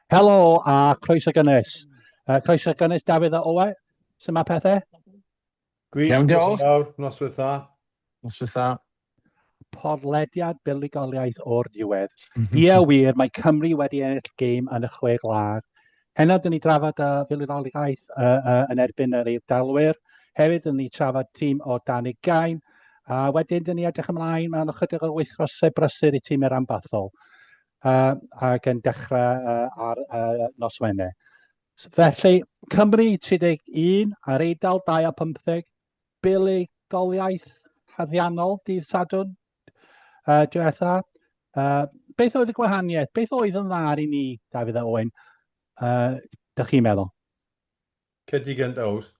Helo a croeso gynnes. Croeso gynnes Dafydd a Owen. Sut mae pethau? Iawn, diolch. Noswaith dda. Noswaith dda. Podlediad buddugoliaeth o'r diwedd. Ia wir, mae Cymru wedi ennill gêm yn y Chwe Gwlad. Heno, dyn ni drafod y buddugoliaeth yn erbyn yr Eidalwyr. Hefyd, dyn ni trafod tîm o dan gain. A wedyn, dyn ni edrych ymlaen mewn ychydig o wythnosau brysur i tîm yr rhanbathol. Ac yn dechrau ar noswennau. Felly, Cymru 31 ar Eidal 2 a 15, buddugoliaeth haddiannol dydd Sadwrn diwetha. Beth oedd y gwahaniaeth? Beth oedd yn dda i ni, Dafydd a Owen? Dych chi'n meddwl? Cedi gynt ows.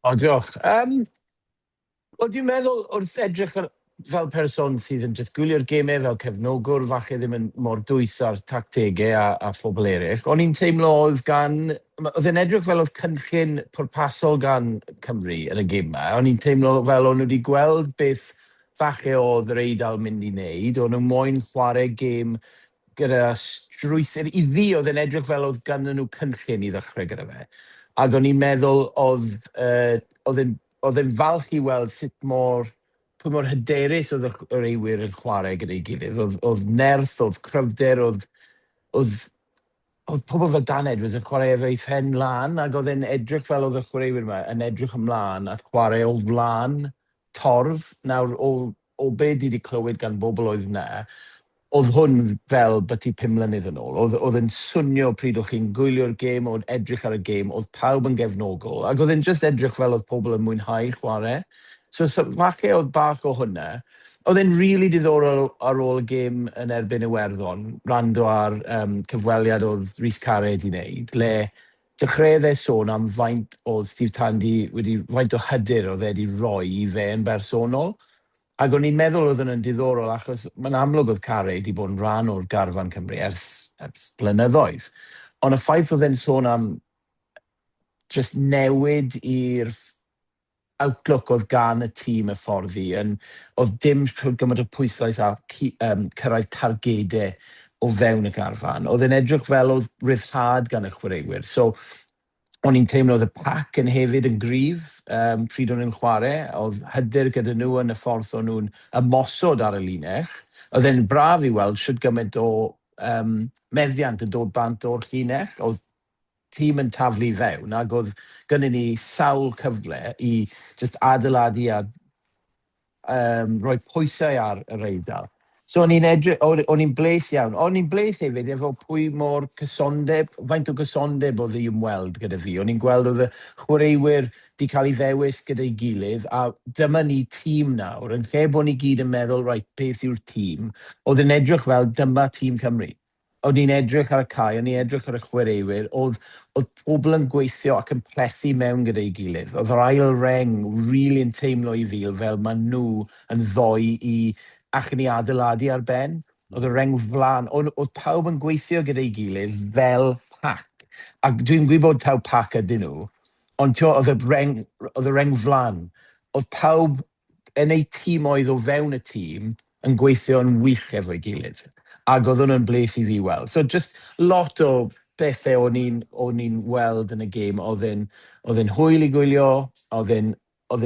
O, diolch. Wel, dwi'n meddwl wrth edrych fel person sydd yn just gwylio'r gemau fel cefnogwr, falle ddim yn mor dwys ar tactegau a phobl eraill. O'n i'n teimlo oedd yn edrych fel oedd cynllun pwrpasol gan Cymru yn y gemau. O'n i'n teimlo fel o'n nhw wedi gweld beth falle oedd yr Eidal mynd i wneud. O'n nhw moyn chwarae gêm gyda strwythyr. I fi oedd yn edrych fel oedd gan nhw cynllun i ddechrau gyda fe. Ac o'n i'n meddwl oedd yn falch i weld pwy mor hyderus oedd yr eiwyr yn chwarae gyda'i gilydd. Oedd nerth, oedd cryfder, oedd pobl fel Dan Edwards yn chwarae efo ei ffen lan, ac oedd e'n edrych fel oedd y chwaraewyr yma yn edrych ymlaen a chwarae o flan torf. Nawr, o be di wedi clywed gan bobl oedd yna, oedd hwn fel byti 5 mlynedd yn ôl. Oedd yn swnio pryd o'ch chi'n gwylio'r gêm, oedd edrych ar y gêm, oedd pawb yn gefnogol, ac oedd e'n just edrych fel oedd pobl yn mwynhau chwarae. So falle oedd bach o hwnna. Oedd e'n rili diddorol ar ôl y gêm yn erbyn Iwerddon, rando ar cyfweliad oedd Rhys Cared i wneud, le dechreuodd sôn am faint oedd Steve Tandy faint o hyder oedd wedi rhoi i fe yn bersonol. Ac o'n i'n meddwl oedd yn diddorol achos mae'n amlwg oedd Cared wedi bod yn rhan o'r garfan Cymru ers blynyddoedd. Ond y ffaith oedd e'n sôn am just newid i'r outlook oedd gan y tîm y fforddi, oedd dim gymaint o pwyslais a cyrraedd targedau o fewn y garfan. Oedd yn edrych fel oedd ryddhad gan y chwaraewyr. So, o'n i'n teimlo oedd y pac yn hefyd yn gryf pryd o'n nhw'n chwarae. Oedd hyder gyda nhw yn y ffordd o'n nhw'n ymosod ar y linell. Oedd e'n braf i weld sydd gymaint o meddiant yn dod bant o'r linell. Oedd tîm yn taflu fewn, ac oedd gynnu ni sawl cyfle i just adeiladu a rhoi pwysau ar yr Eidal. So o'n i'n bles iawn. O'n i'n bles hefyd efo pwy mor cysondeb, faint o cysondeb oedd ei ymweld gyda fi. O'n i'n gweld oedd y chwaraewyr wedi cael ei ddewis gyda'i gilydd, a dyma ni tîm nawr. Yn lle bod ni gyd yn meddwl, beth yw'r tîm, oedd yn edrych fel dyma tîm Cymru. O'n i'n edrych ar y cae, o'n i'n edrych ar y chwaraewyr, oedd pobl yn gweithio ac yn plethu mewn gyda'i gilydd. Oedd yr ail reng rili yn teimlo i fi fel maen nhw yn ddoi i allan ni adeiladu ar ben. Oedd y reng flan, oedd pawb yn gweithio gyda'i gilydd fel pac. Ac dwi'n gwybod taw pac ydyn nhw, ond oedd y reng flan. Oedd pawb yn ei tîm oedd o fewn y tîm yn gweithio yn wych efo'i gilydd. Ac oedd hwnnw'n bles i fi weld. So just lot o bethau o'n i'n weld yn y gêm. Oedd e'n hwyl i gwylio, oedd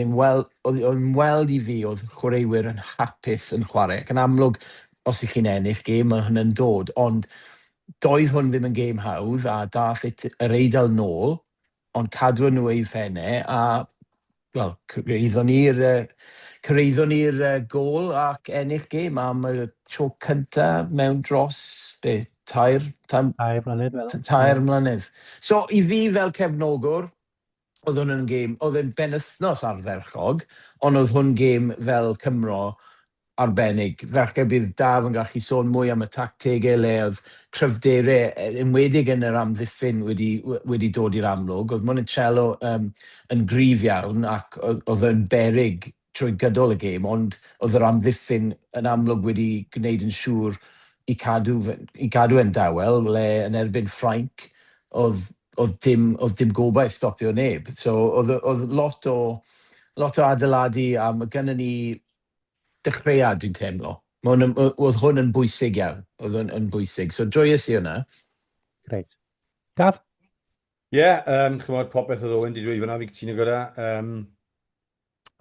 e'n weld i fi oedd chwaraewyr yn hapus yn chwarae. Ac yn amlwg, os ych chi'n ennill gêm, mae hwnna'n dod. Ond doedd hwn ddim yn gêm hawdd, a dath yr Eidal nôl, ond cadw nhw ei phennau, a cyreithon ni'r gôl ac ennill gêm am y tro cynta mewn dros, tair mlynedd. So, i fi fel cefnogwr, oedd hwn yn gêm, oedd e'n benwythnos ardderchog, ond oedd hwn gêm fel Cymro arbennig. Felly bydd Daf yn gallu sôn mwy am y tactegau le oedd cryfderau, enwedig yn yr amddiffyn wedi dod i'r amlwg. Oedd Monticello yn gryf iawn ac oedd yn berig trwy gydol y gêm, ond oedd yr amddiffyn yn amlwg wedi gwneud yn siŵr i cadw e'n dawel, le yn erbyn Ffrainc oedd dim gobaith stopio neb. So oedd lot o adeiladu, a mae gennym ni dechreuad, dwi'n teimlo. Oedd hwn yn bwysig iawn. Oedd hwn yn bwysig. So joyous i hwnna. Greit. Daf? Chymod, popeth oedd Owen di dweud fyna, fi cytuno gyda.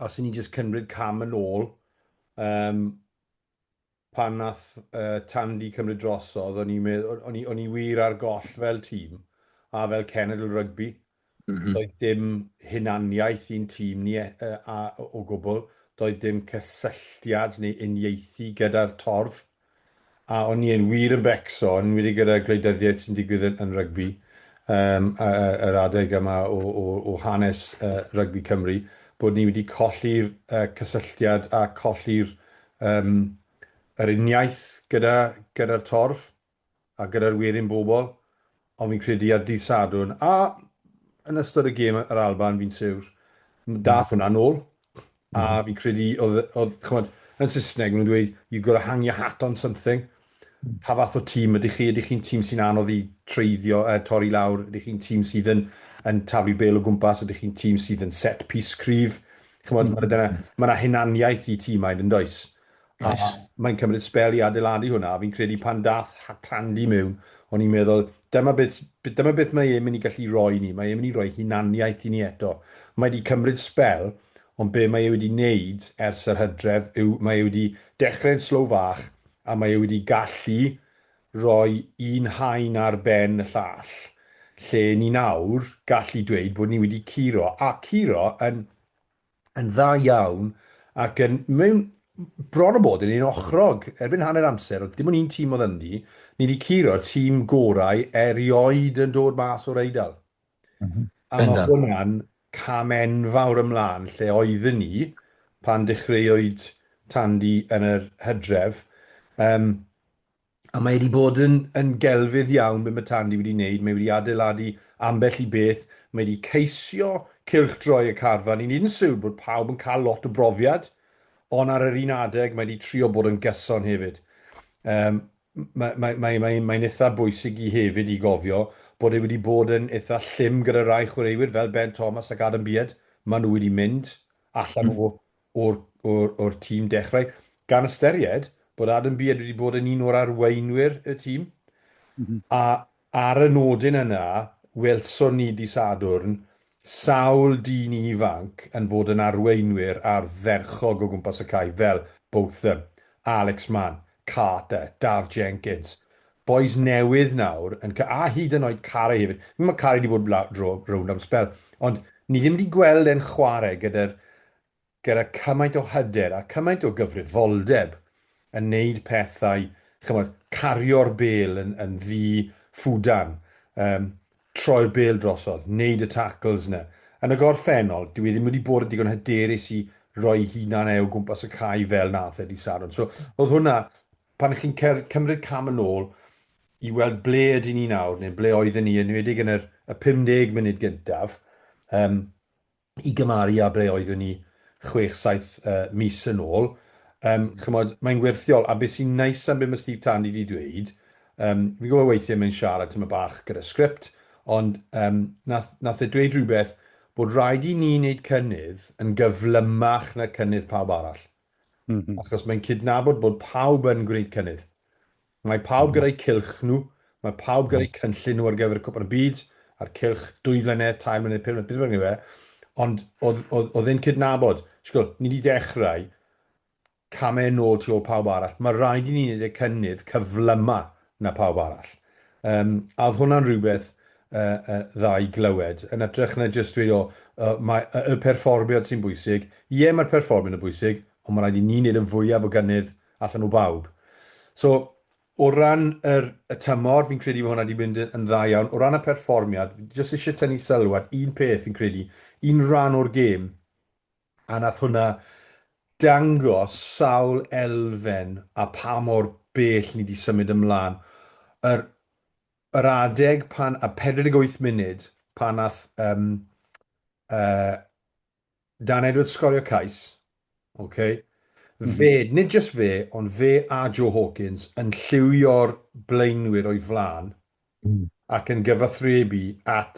Os i ni jyst cymryd cam yn ôl, pan nath Tandy cymryd drosodd, o'n i wir ar goll fel tîm, a fel cenedl rygbi. Doedd dim hunaniaeth i'n tîm ni o gwbl. Doedd dim cysylltiad neu uniaethu gyda'r torf. A o'n i'n wir yn becso, yn wedi gyda gwleidyddiaeth sy'n digwydd yn rygbi, yr adeg yma o hanes rygbi Cymru, bod ni wedi colli'r cysylltiad a colli'r yr uniaeth gyda'r torf a gyda'r werin bobl, ond fi'n credu ar dydd Sadwrn, a yn ystod y gêm yr Alban fi'n siwr, dath hwnna nôl, a fi'n credu, chymod, yn Saesneg, maen nhw'n dweud, you've got to hang your hat on something. Pa fath o tîm ydych chi? Ydych chi'n tîm sy'n anodd i treiddio, torri lawr? Ydych chi'n tîm sydd yn taflu bel o gwmpas? Ydych chi'n tîm sydd yn set piece cryf? Chymod, mae yna hunaniaeth i tîmau yn does. A mae'n cymryd spel i adeiladu hwnna. Fi'n credu pan dath Tandy mewn, o'n i'n meddwl, dyma beth mae e'n mynd i gallu roi ni. Mae e'n mynd i roi hunaniaeth i ni eto. Mae wedi cymryd spel, ond be mae e wedi wneud ers yr Hydref yw mae e wedi dechrau'n slow fach, a mae e wedi gallu rhoi un haen ar ben y llall, lle ni nawr gallu dweud bod ni wedi curo, a curo yn dda iawn, ac yn mewn bron o bod yn un ochrog, erbyn hanner amser, dim ond un tîm oedd ynddi, ni wedi curo'r tîm gorau erioed yn dod mas o'r Eidal. A mae hwnna'n cam enfawr ymlaen lle oedden ni pan dechreuwyd Tandy yn yr Hydref. A mae wedi bod yn gelfydd iawn beth mae Tandy wedi wneud. Mae wedi adeiladu ambell i beth. Mae wedi ceisio cylchdroi y carfan. Ni'n siŵr bod pawb yn cael lot o brofiad, ond ar yr un adeg mae wedi trio bod yn gyson hefyd. Mae'n eitha bwysig i hefyd i gofio bod e wedi bod yn eitha llym gyda rai chwaraewyr fel Ben Thomas ac Adam Beard. Maen nhw wedi mynd allan o'r tîm dechrau. Gan ystyried bod Adam Beard wedi bod yn un o'r arweinwyr y tîm. A ar y nodyn yna, welson ni dydd Sadwrn, sawl dyn ifanc yn fod yn arweinwyr ar ferchog o gwmpas y cae, fel Botham, Alex Mann, Carter, Daf Jenkins. Boes newydd nawr, a hyd yn oed Carey hefyd. Mae Carey wedi bod rownd am spel, ond ni ddim wedi gweld e'n chwarae gyda cymaint o hyder a cymaint o gyfrifoldeb yn neud pethau, chymod, cario'r bel yn ddi ffwdan, troi'r bel drosodd, neud y tackles yna. Yn y gorffennol, dwi ddim wedi bod yn digon hyderus i roi hunan o gwmpas y cae fel nath dydd Sadwrn. So, oedd hwnna, pan chi'n cymryd cam yn ôl i weld ble ydyn ni nawr, neu ble oedden ni, yn wedi yn y 50 munud gyntaf, i gymaru a ble oeddwn ni 6-7 mis yn ôl. Chymod, mae'n gwerthiol, a beth sy'n neis am beth mae Steve Tandy wedi dweud, fi'n gwybod weithiau mae'n siarad tyma bach gyda sgript, ond nath e dweud rhywbeth bod rhaid i ni wneud cynnydd yn gyflymach na cynnydd pawb arall. Achos mae'n cydnabod bod pawb yn gwneud cynnydd. Mae pawb gyda'i cilch nhw, mae pawb gyda'i cynllun nhw ar gyfer y cwpan y byd, a'r cilch 2 flynedd, 3 flynedd, 5 flynedd, beth bynnag yw e. Ond oedd e'n cydnabod, ni wedi dechrau camau yn ôl tu ôl pawb arall. Mae rhaid i ni wneud y cynnydd cyflyma na pawb arall. A oedd hwnna'n rhywbeth dda i glywed. Yn edrych na jyst dweud mae y perfformiad sy'n bwysig. Ie, mae'r perfformiad yn bwysig, ond mae rhaid i ni wneud yn fwyaf o gynnydd allan o bawb. So, o ran y tymor, fi'n credu bod hwnna wedi mynd yn dda iawn. O ran y perfformiad, jyst eisiau tynnu sylwad, un peth fi'n credu, un rhan o'r gêm, a nath hwnna dangos sawl elfen a pa mor bell ni wedi symud ymlaen. Yr adeg pan, a 48 munud, pan nath Dan Edwards sgorio cais, okay? Fe, nid just fe, ond fe a Joe Hawkins yn lliwio'r blaenwyr o'i flan ac yn gyfathrebu at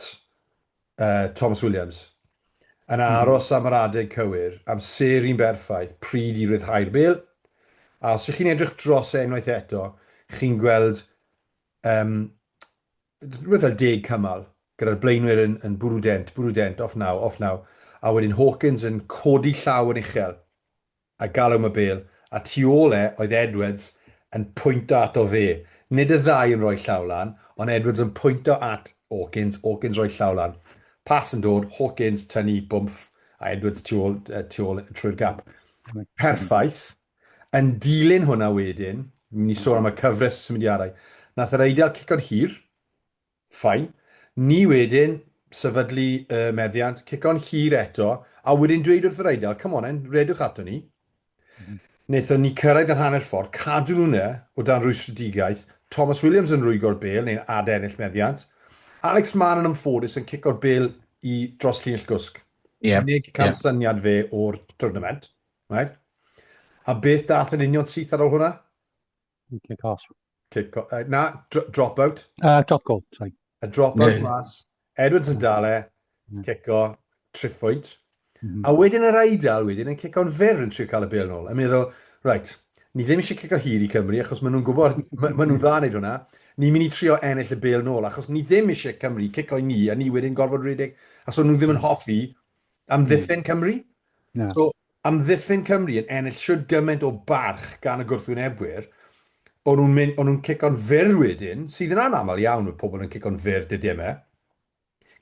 Thomas Williams. Yn aros am yr adeg cywir, am seri'n berffaith, pryd i ryddhau'r bel. A os ydych chi'n edrych dros unwaith eto, chi'n gweld rhywbeth fel 10 cymal, gyda'r blaenwyr yn bwrw dent, off naw, a wedyn Hawkins yn codi llaw yn uchel, a galw am y bel, a tu ôl oedd Edwards yn pwynto ato fe. Nid y ddau yn rhoi llaw lan, ond Edwards yn pwynto at Hawkins rhoi llaw lan. Pas yn dod, Hawkins tynnu bwmff, a Edwards tu ôl trwy'r gap. Perffaith. Yn dilyn hwnna wedyn, ni sôn am y cyfres symudiadau, nath yr Eidal cico'n hir, ffain. Ni wedyn, sefydlu meddiant, cico'n hir eto, a wedyn dweud wrth yr Eidal, come on, redwch ato ni. Wnaethon ni cyrraedd yr hanner ffordd, cadw nhw'na o dan rwystredigaeth, Thomas Williams yn rwygo'r bel, neu'n ennill meddiant. Alex Mann yn ymffodus yn cico'r bel i dros llinell gwsg. Unig cansyniad fe o'r tournament. Right? A beth dath yn union syth ar ôl hwnna? Kick off. Drop out. Drop goal, sorry. A drop out mas. Edwards yn dale, cico, triffwynt. A wedyn yr Eidal wedyn yn cico'n fyr yn trio cael y bel nôl. A meddwl, right, ni ddim eisiau cico hir i Cymru, achos maen nhw'n gwybod, maen nhw'n dda wneud hwnna. Ni'n mynd i trio ennill y bel nôl, achos ni ddim eisiau Cymru cico i ni, a ni wedyn gorfod rhedeg, achos nhw ddim yn hoffi amddiffyn Cymru. So, amddiffyn Cymru yn ennill siwr gymaint o barch gan y gwrthwynebwyr, o'n nhw'n cico'n fyr wedyn, sydd yn anaml iawn o pobl yn cico'n fyr dydymau.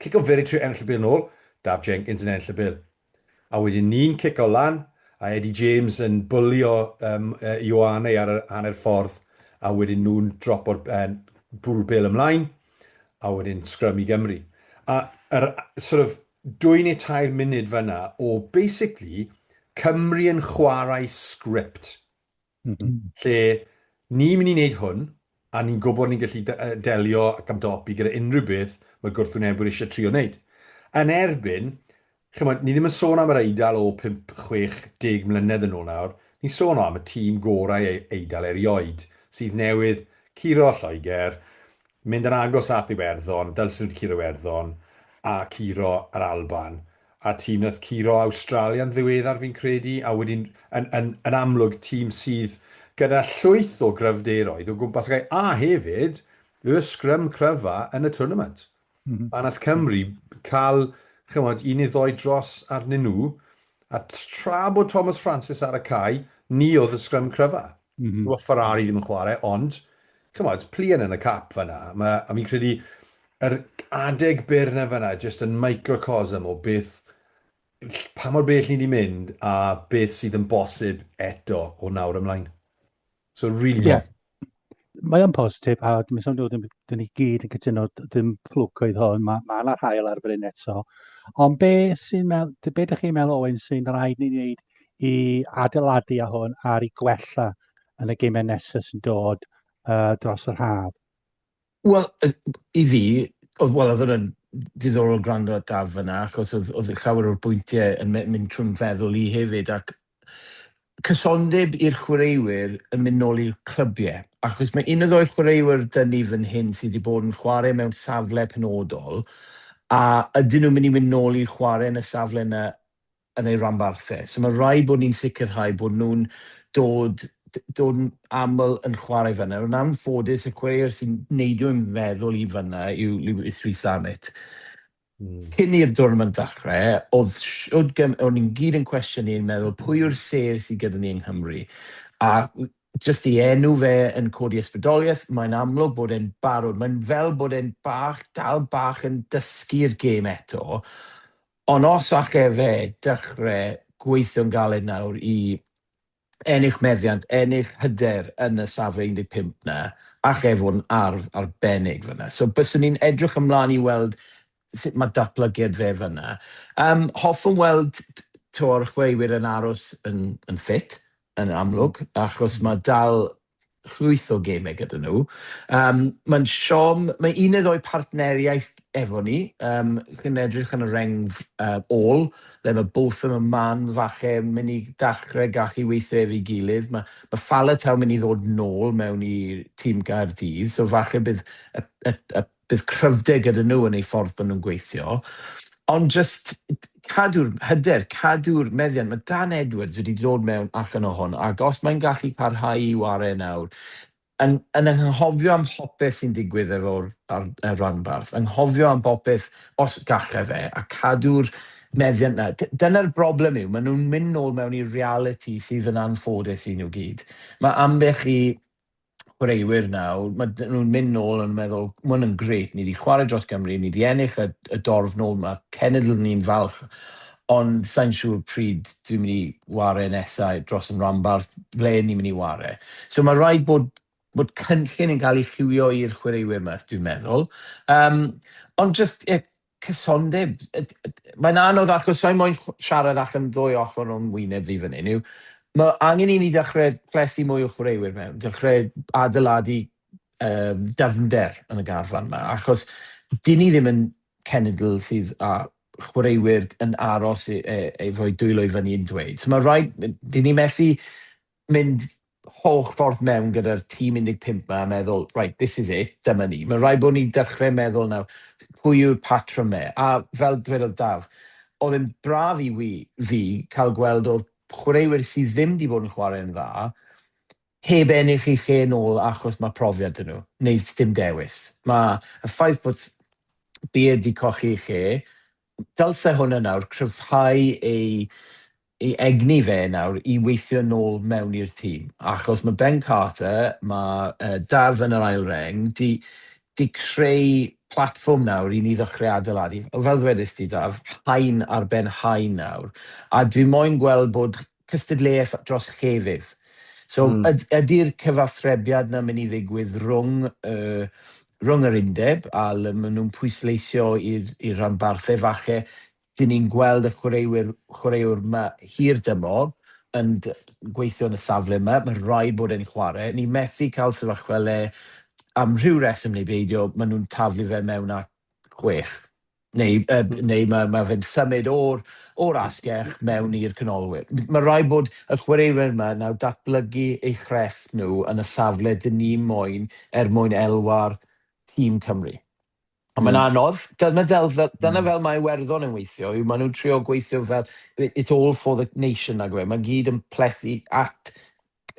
Cico'n fyr i trio ennill y bel nôl, Daf Jenkins yn ennill y bel. A wedyn ni'n cico lan, a Eddie James yn bwlio Ioane ar y hanner ffordd, a wedyn nhw'n drop o'r bwrw bel ymlaen, a wedyn scrum i Gymru. A sort of 2 neu 3 munud fyna o basically Cymru yn chwarae sgript. Lle ni'n mynd i wneud hwn, a ni'n gwybod ni'n gallu delio ac amdopi gyda unrhyw beth mae gwrthwynebwyr eisiau trio wneud. Yn erbyn, ni ddim yn sôn am yr Eidal o 5, 6, 10 mlynedd yn ôl nawr. Ni'n sôn am y tîm gorau Eidal erioed, sydd newydd curo Lloegr, mynd yn agos at Iwerddon, dylsyn nhw'n curo Iwerddon, a curo yr Alban. A tîm nath curo Australia yn ddiweddar fi'n credu, a wedyn yn amlwg tîm sydd gyda llwyth o gryfderoedd o gwmpas gael, a hefyd y scrum cryfa yn y tournament. A nath Cymru cael chymod, 1 neu 2 dros arnyn nhw, a tra bod Thomas Francis ar y cae, ni oedd y scrum cryfa. Nhw a Ferrari ddim yn chwarae, ond, chymod, plien yn y cap fyna. A mi'n credu, yr adeg byr na fyna, just yn microcosm o beth, pa mor bell ni wedi mynd, a beth sydd yn bosib eto o nawr ymlaen. So, really bosib. Mae o'n positif, a dwi'n meddwl dyn ni gyd yn cytuno, dim fflwc oedd hwn, mae yna hael ar bryn eto. Ond be ydych chi'n meddwl, Owen, sy'n rhaid ni wneud i adeiladu a hwn ar ei gwella yn y gemau nesaf sy'n dod dros yr haf? Wel, i fi, oedd hwnna'n diddorol gwrando at Daf fyna, achos oedd llawer o'r bwyntiau yn mynd trwy'n feddwl i hefyd, ac cysondeb i'r chwaraewyr yn mynd nôl i'r clybiau, achos mae 1 neu 2 chwaraewyr dyn ni fan hyn sydd wedi bod yn chwarae mewn safle penodol, a ydyn nhw'n mynd i mynd nôl i'r chwarae yn y safle yna yn ei rhanbarthau. So mae rhaid bod ni'n sicrhau bod nhw'n dod yn aml yn chwarae fyna. Yn anffodus, y chwaraewyr sy'n neidio yn feddwl i fyna yw Lewis Rhys-Samet. Cyn i'r diwrnod ddechrau, o'n ni'n gyd yn cwestiwn i'n meddwl pwy yw'r ser sydd gyda ni yng Nghymru. A jyst i enw fe yn codi ysbrydoliaeth, mae'n amlwg bod e'n barod. Mae'n fel bod e'n dal bach yn dysgu'r gêm eto. Ond os allai fe dechrau gweithio'n galed nawr i ennill meddiant, ennill hyder yn y safle 15 na, allai fod yn arf arbennig fyna. So byswn ni'n edrych ymlaen i weld sut mae datblygiad fe fyna. Hoffwn weld to'r chwaraewyr yn aros yn ffit, yn amlwg, achos mae dal llwyth o gemau gyda nhw. Mae'n siom, mae 1 neu 2 partneriaeth efo ni. Chi'n edrych yn y rengf ôl, le mae both yn y man falle mynd i dechrau gallu weithio efo'i gilydd. Mae Falataw mynd i ddod nôl mewn i tîm Gaerdydd, so falle bydd cryfder gyda nhw yn ei ffordd yn nhw'n gweithio. Ond just cadw'r meddiant, mae Dan Edwards wedi dod mewn allan o hwn, ac os mae'n gallu parhau i ware nawr, yn anghofio am popeth sy'n digwydd efo'r rhanbarth, anghofio am popeth os gallai fe, a cadw'r meddiant na. Dyna'r broblem yw, maen nhw'n mynd nôl mewn i reality sydd yn anffodus i nhw gyd. Mae ambell i chwaraewyr nawr, maen nhw'n mynd nôl yn meddwl, ma' hwn yn grêt, ni wedi chwarae dros Gymru, ni wedi ennill y dorf nôl yma, cenedl ni'n falch, ond sa'n siŵr pryd dwi'n mynd i ware nesau dros yn rhanbarth, ble ni'n mynd i ware. So mae rhaid bod cynllun yn cael ei lliwio i'r chwaraewyr yma, dwi'n meddwl. Ond just cysondeb, mae'n anodd achos sa'n moyn siarad allan ddwy ochr o'n wyneb fi fan hyn, mae angen i ni dechrau plethu mwy o chwaraewyr mewn, dechrau adeiladu dyfnder yn y garfan yma, achos dyn ni ddim yn cenedl sydd a chwaraewyr yn aros efo'i dwylo i fyny yn dweud. So mae rhaid, dyn ni methu mynd holl ffordd mewn gyda'r tîm 15 yma a meddwl, right, this is it, dyma ni. Mae rhaid bod ni dechrau meddwl nawr, pwy yw'r patrymau? A fel dwedodd Daf, oedd yn braf i fi cael gweld oedd chwaraewyr sydd ddim wedi bod yn chwarae yn dda, heb ennill ei lle nôl achos mae profiad dyn nhw, neu dim dewis. Mae y ffaith bod Beard wedi cochi ei lle, dylse hwnna nawr cryfhau ei egni fe nawr i weithio nôl mewn i'r tîm. Achos mae Ben Carter, mae Daf yn yr ail reng, di creu platform nawr i ni ddechrau adeiladu. Fel ddwedais ti, Daf, haen ar ben haen nawr. A dwi moyn gweld bod cystadleuaeth dros llefydd. So ydy'r cyfathrebiad na mynd i ddigwydd rhwng yr undeb, a maen nhw'n pwysleisio i'r rhanbarthau falle, dyn ni'n gweld y chwaraewr yma hir dymor yn gweithio yn y safle yma, mae rhaid bod e'n chwarae. Ni methu cael sefyllfa le am rhyw reswm neu beidio, maen nhw'n taflu fe mewn at 6. Neu mae fe'n symud o'r asgell mewn i'r canolwyr. Mae rhaid bod y chwaraewyr yma nawr datblygu eu chrefft nhw yn y safle dyn ni moyn mwyn elwa'r tîm Cymru. Ond mae'n anodd, dyna fel mae Iwerddon yn weithio, yw maen nhw'n trio gweithio fel, it's all for the nation ag mae gyd yn plethu at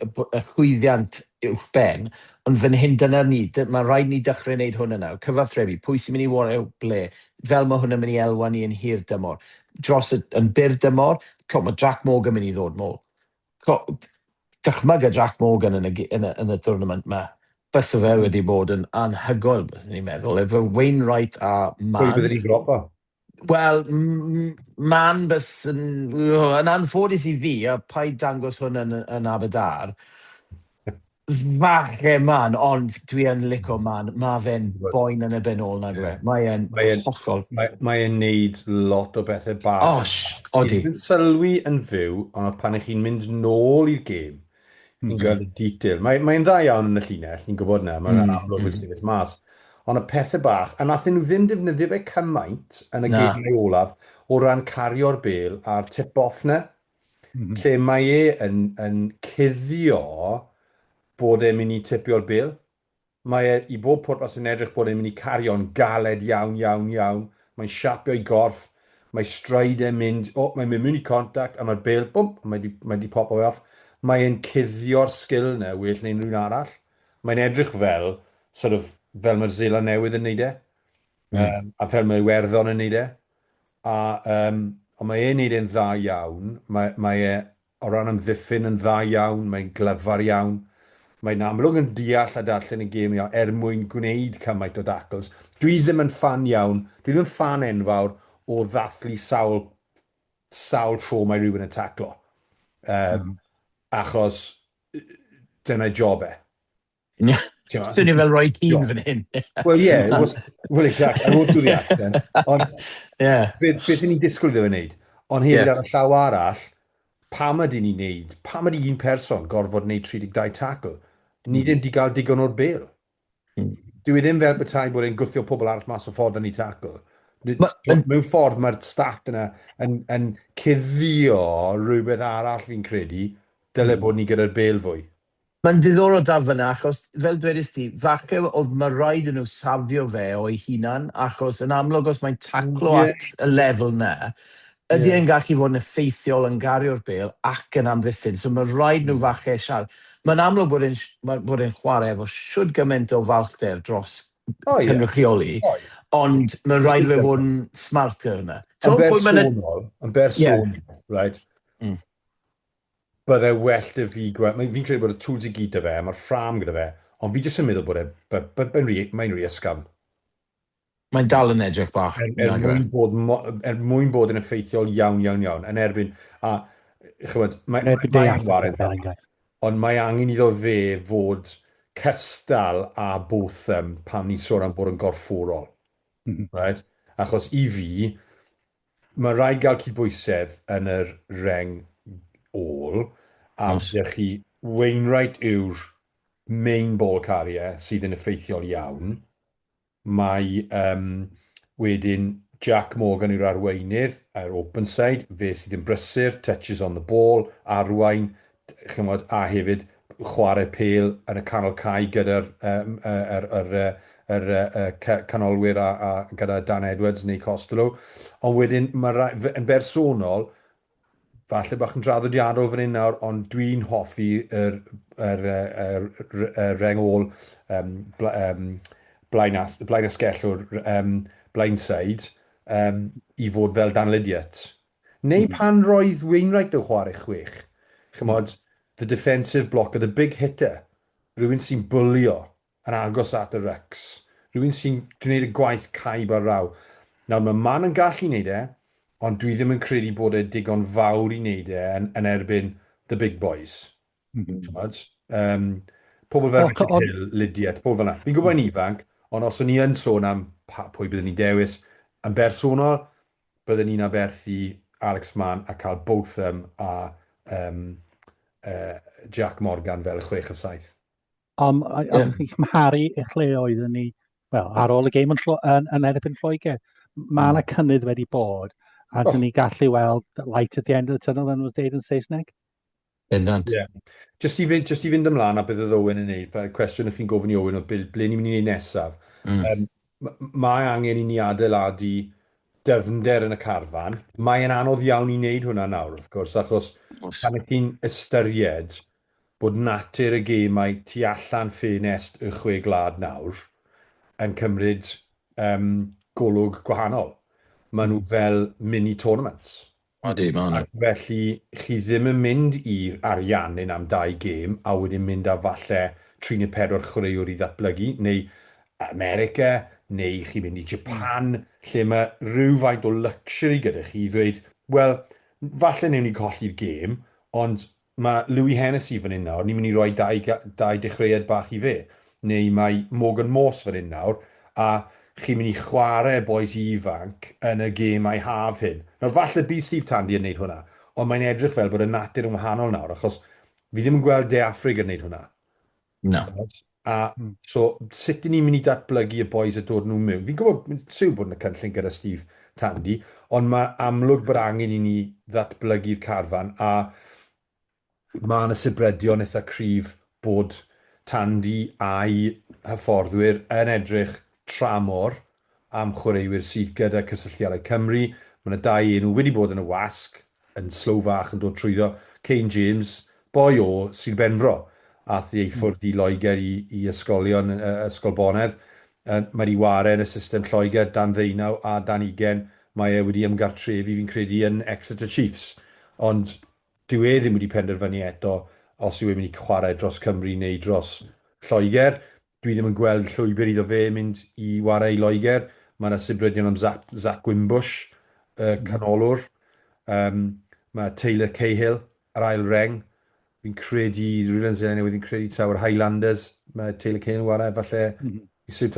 y chwyddiant uwch ben, ond fan hyn dyna ni, mae rhaid ni dechrau wneud hwnna nawr, cyfathrebu, pwy sy'n mynd i wario ble, fel mae hwnna'n mynd i elwa ni yn hir dymor. Dros yn byr dymor, mae Jack Morgan mynd i ddod môl. Dychmyga Jack Morgan yn y tournament yma. Bys o fe wedi bod yn anhygoel, bys ni'n meddwl, efo Wainwright a Man. Pwy bydde ni gropa? Wel, Man bys yn anffodus i fi, a paid dangos hwn yn Aberdâr. Falle Man, ond dwi yn licio Man. Mae fe'n boen yn y benol na gwe. Mae'n hollol. Mae'n neud lot o bethau bach. Odi. Mae'n sylwi yn fyw, ond pan ych chi'n mynd nôl i'r gêm, ni'n gweld y detail. Mae'n dda iawn yn y llinell, ni'n gwybod na, mae'n amlwg wedi sefyll mas. Ond y pethau bach, a nathyn nhw ddim defnyddio fe cymaint yn y gêm neu olaf o ran cario'r bêl a'r tip-off na, lle mae yn cuddio bod e'n mynd i tipio'r bêl. Mae i bob pwrpas yn edrych bod e'n mynd i cario'n galed iawn. Mae'n siapio'i gorff, mae stride e'n mynd, mae'n mynd i contact, a mae'r bêl, bwm, mae di popo fe off. Mae'n cuddio'r sgil na well neu rhywun arall. Mae'n edrych fel mae'r Zela newydd yn neud e. A fel mae Iwerddon yn neud e. Ond mae e'n neud e'n dda iawn. Mae e o ran amddiffyn yn dda iawn. Mae'n glyfar iawn. Mae'n amlwg yn deall a darllen y gêm iawn mwyn gwneud cymaint o dacls. Dwi ddim yn fan iawn. Dwi ddim yn fan enfawr o ddathlu sawl tro mae rhywun yn taclo. Achos dyna job e. Swn i fel Roy Keane fan hyn. Well, exactly. I won't do the accent. Ond beth ni'n disgwyl iddo fe wneud? Ond hefyd ar y llaw arall, pam ydy ni'n neud? Pam ydy un person gorfod wneud 32 tackle? Ni ddim wedi cael digon o'r bêl. Dwi ddim fel bethau bod e'n gwthio pobl arall mas o ffordd yn ei tackle. Mewn ffordd mae'r stat yna yn cuddio rhywbeth arall fi'n credu, dyle bod ni gyda'r bêl fwy. Mae'n diddorol da fyna, achos fel dwedais ti, falle oedd mae rhaid yn nhw safio fe o'i hunan, achos yn amlwg os mae'n taclo at y lefel na, ydy e'n gallu fod yn effeithiol yn gario'r bêl ac yn amddiffyn. So mae rhaid nhw falle siarad. Mae'n amlwg bod e'n chwarae efo siwr gymaint o falchder dros cynrychioli, ond mae rhaid fe fod yn smart gyda hwnna. Yn bersonol, right? Bydde well dy fi gweld, fi'n credu bod y tools i gyd dy fe, mae'r ffram gyda fe, ond fi jyst yn meddwl bod mae'n rhi ysgam. Mae'n dal yn edrych bach. Mwyn bod yn effeithiol iawn, yn erbyn, a chymod, mae angen waren dda, ond mae angen iddo fe fod cystal a Botham pam ni'n sôn am bod yn gorfforol. Right? Achos i fi, mae rhaid gael cydbwysedd yn yr reng ôl, a ddech chi Wainwright yw'r main ball carrier sydd yn effeithiol iawn. Mae wedyn Jack Morgan yw'r arweinydd ar open side, fe sydd yn brysur, touches on the ball, arwain, chymod, a hefyd chwarae pêl yn y canol cae gyda'r canolwyr a gyda Dan Edwards neu Costello. Ond wedyn, yn bersonol, falle bach yn draddodiadol fan hyn nawr, ond dwi'n hoffi yr reng ôl blaen asgellwr blindside i fod fel danlydiad. Neu pan roedd Wainwright o chwarae chwech. Chymod, the defensive blocker, the big hitter. Rhywun sy'n bwlio yn agos at y Rex. Rhywun sy'n gwneud y gwaith caib ar raw. Nawr, mae man yn gallu wneud e, ond dwi ddim yn credu bod e digon fawr i wneud e yn erbyn the big boys. Pobl fel Richard Hill, Lydiat, pobl fel yna. Fi'n gwybod yn ifanc, ond os o'n ni yn sôn am pwy byddwn ni dewis, yn bersonol, byddwn ni'n aberthu Alex Mann a cael Botham a Jack Morgan fel 6 a 7. Ond chi'n cymharu eich le oeddwn ni, wel, ar ôl y gêm yn erbyn Lloegr. Mae yna cynnydd wedi bod, a dyn ni gallu weld light at the end of the tunnel yn was deud yn Saesneg. Bendant. Just i fynd ymlaen a bydd Owen yn neud, cwestiwn ych chi'n gofyn i Owen o ble ni'n mynd i neud nesaf. Mae angen i ni adeiladu dyfnder yn y carfan. Mae'n anodd iawn i wneud hwnna nawr, wrth gwrs, achos pan ych chi'n ystyried bod natur y gemau tu allan ffenest y Chwe Gwlad nawr yn cymryd golwg gwahanol. Maen nhw fel mini tournaments. Ac felly, chi ddim yn mynd i'r ariannyn am 2 gêm a wedyn mynd â falle 3-4 chwaraewr i ddatblygu, neu America, neu chi'n mynd i Japan, lle mae rhywfaint o luxury gyda chi i ddweud, wel, falle newn ni colli'r gêm, ond mae Louis Hennessy fan hyn nawr, ni'n mynd i roi 2 dechreuad bach i fe. Neu mae Morgan Morse fan hyn nawr, a chi'n mynd i chwarae boes ifanc yn y gemau haf hyn. Nawr, falle bydd Steve Tandy yn neud hwnna, ond mae'n edrych fel bod y natur yn wahanol nawr, achos fi ddim yn gweld De Affrig yn neud hwnna. No. A so, sut ni'n mynd i datblygu y boes y dod nhw mewn? Fi'n gwybod sy'n bod yn y cynllun gyda Steve Tandy, ond mae amlwg bod angen i ni ddatblygu'r carfan, a mae yna sybredion eitha cryf bod Tandy a'i hyfforddwyr yn edrych tramor am chwaraewyr sydd gyda cysylltiadau Cymru. Mae yna 2 enw wedi bod yn y wasg, yn slow fach yn dod trwyddo. Kane James, boi o Sir Benfro, ath i ffwrdd i Loegr i ysgolion, ysgol Bonedd. Mae wedi ware yn y system Lloegr, dan 19 a dan 20. Mae e wedi ymgartrefi fi'n credu yn Exeter Chiefs. Ond dwi ddim wedi penderfynu eto os yw e'n mynd i chwarae dros Cymru neu dros Lloegr. Dwi ddim yn gweld llwybr iddo fe mynd i warae i Loegr. Mae yna sybredion am Zach Wimbush, canolwr. Mae Taylor Cahill, yr ail reng. Fi'n credu, rhywun sy'n newydd fi'n credu taw'r Highlanders. Mae Taylor Cahill yn warae, falle i sy'n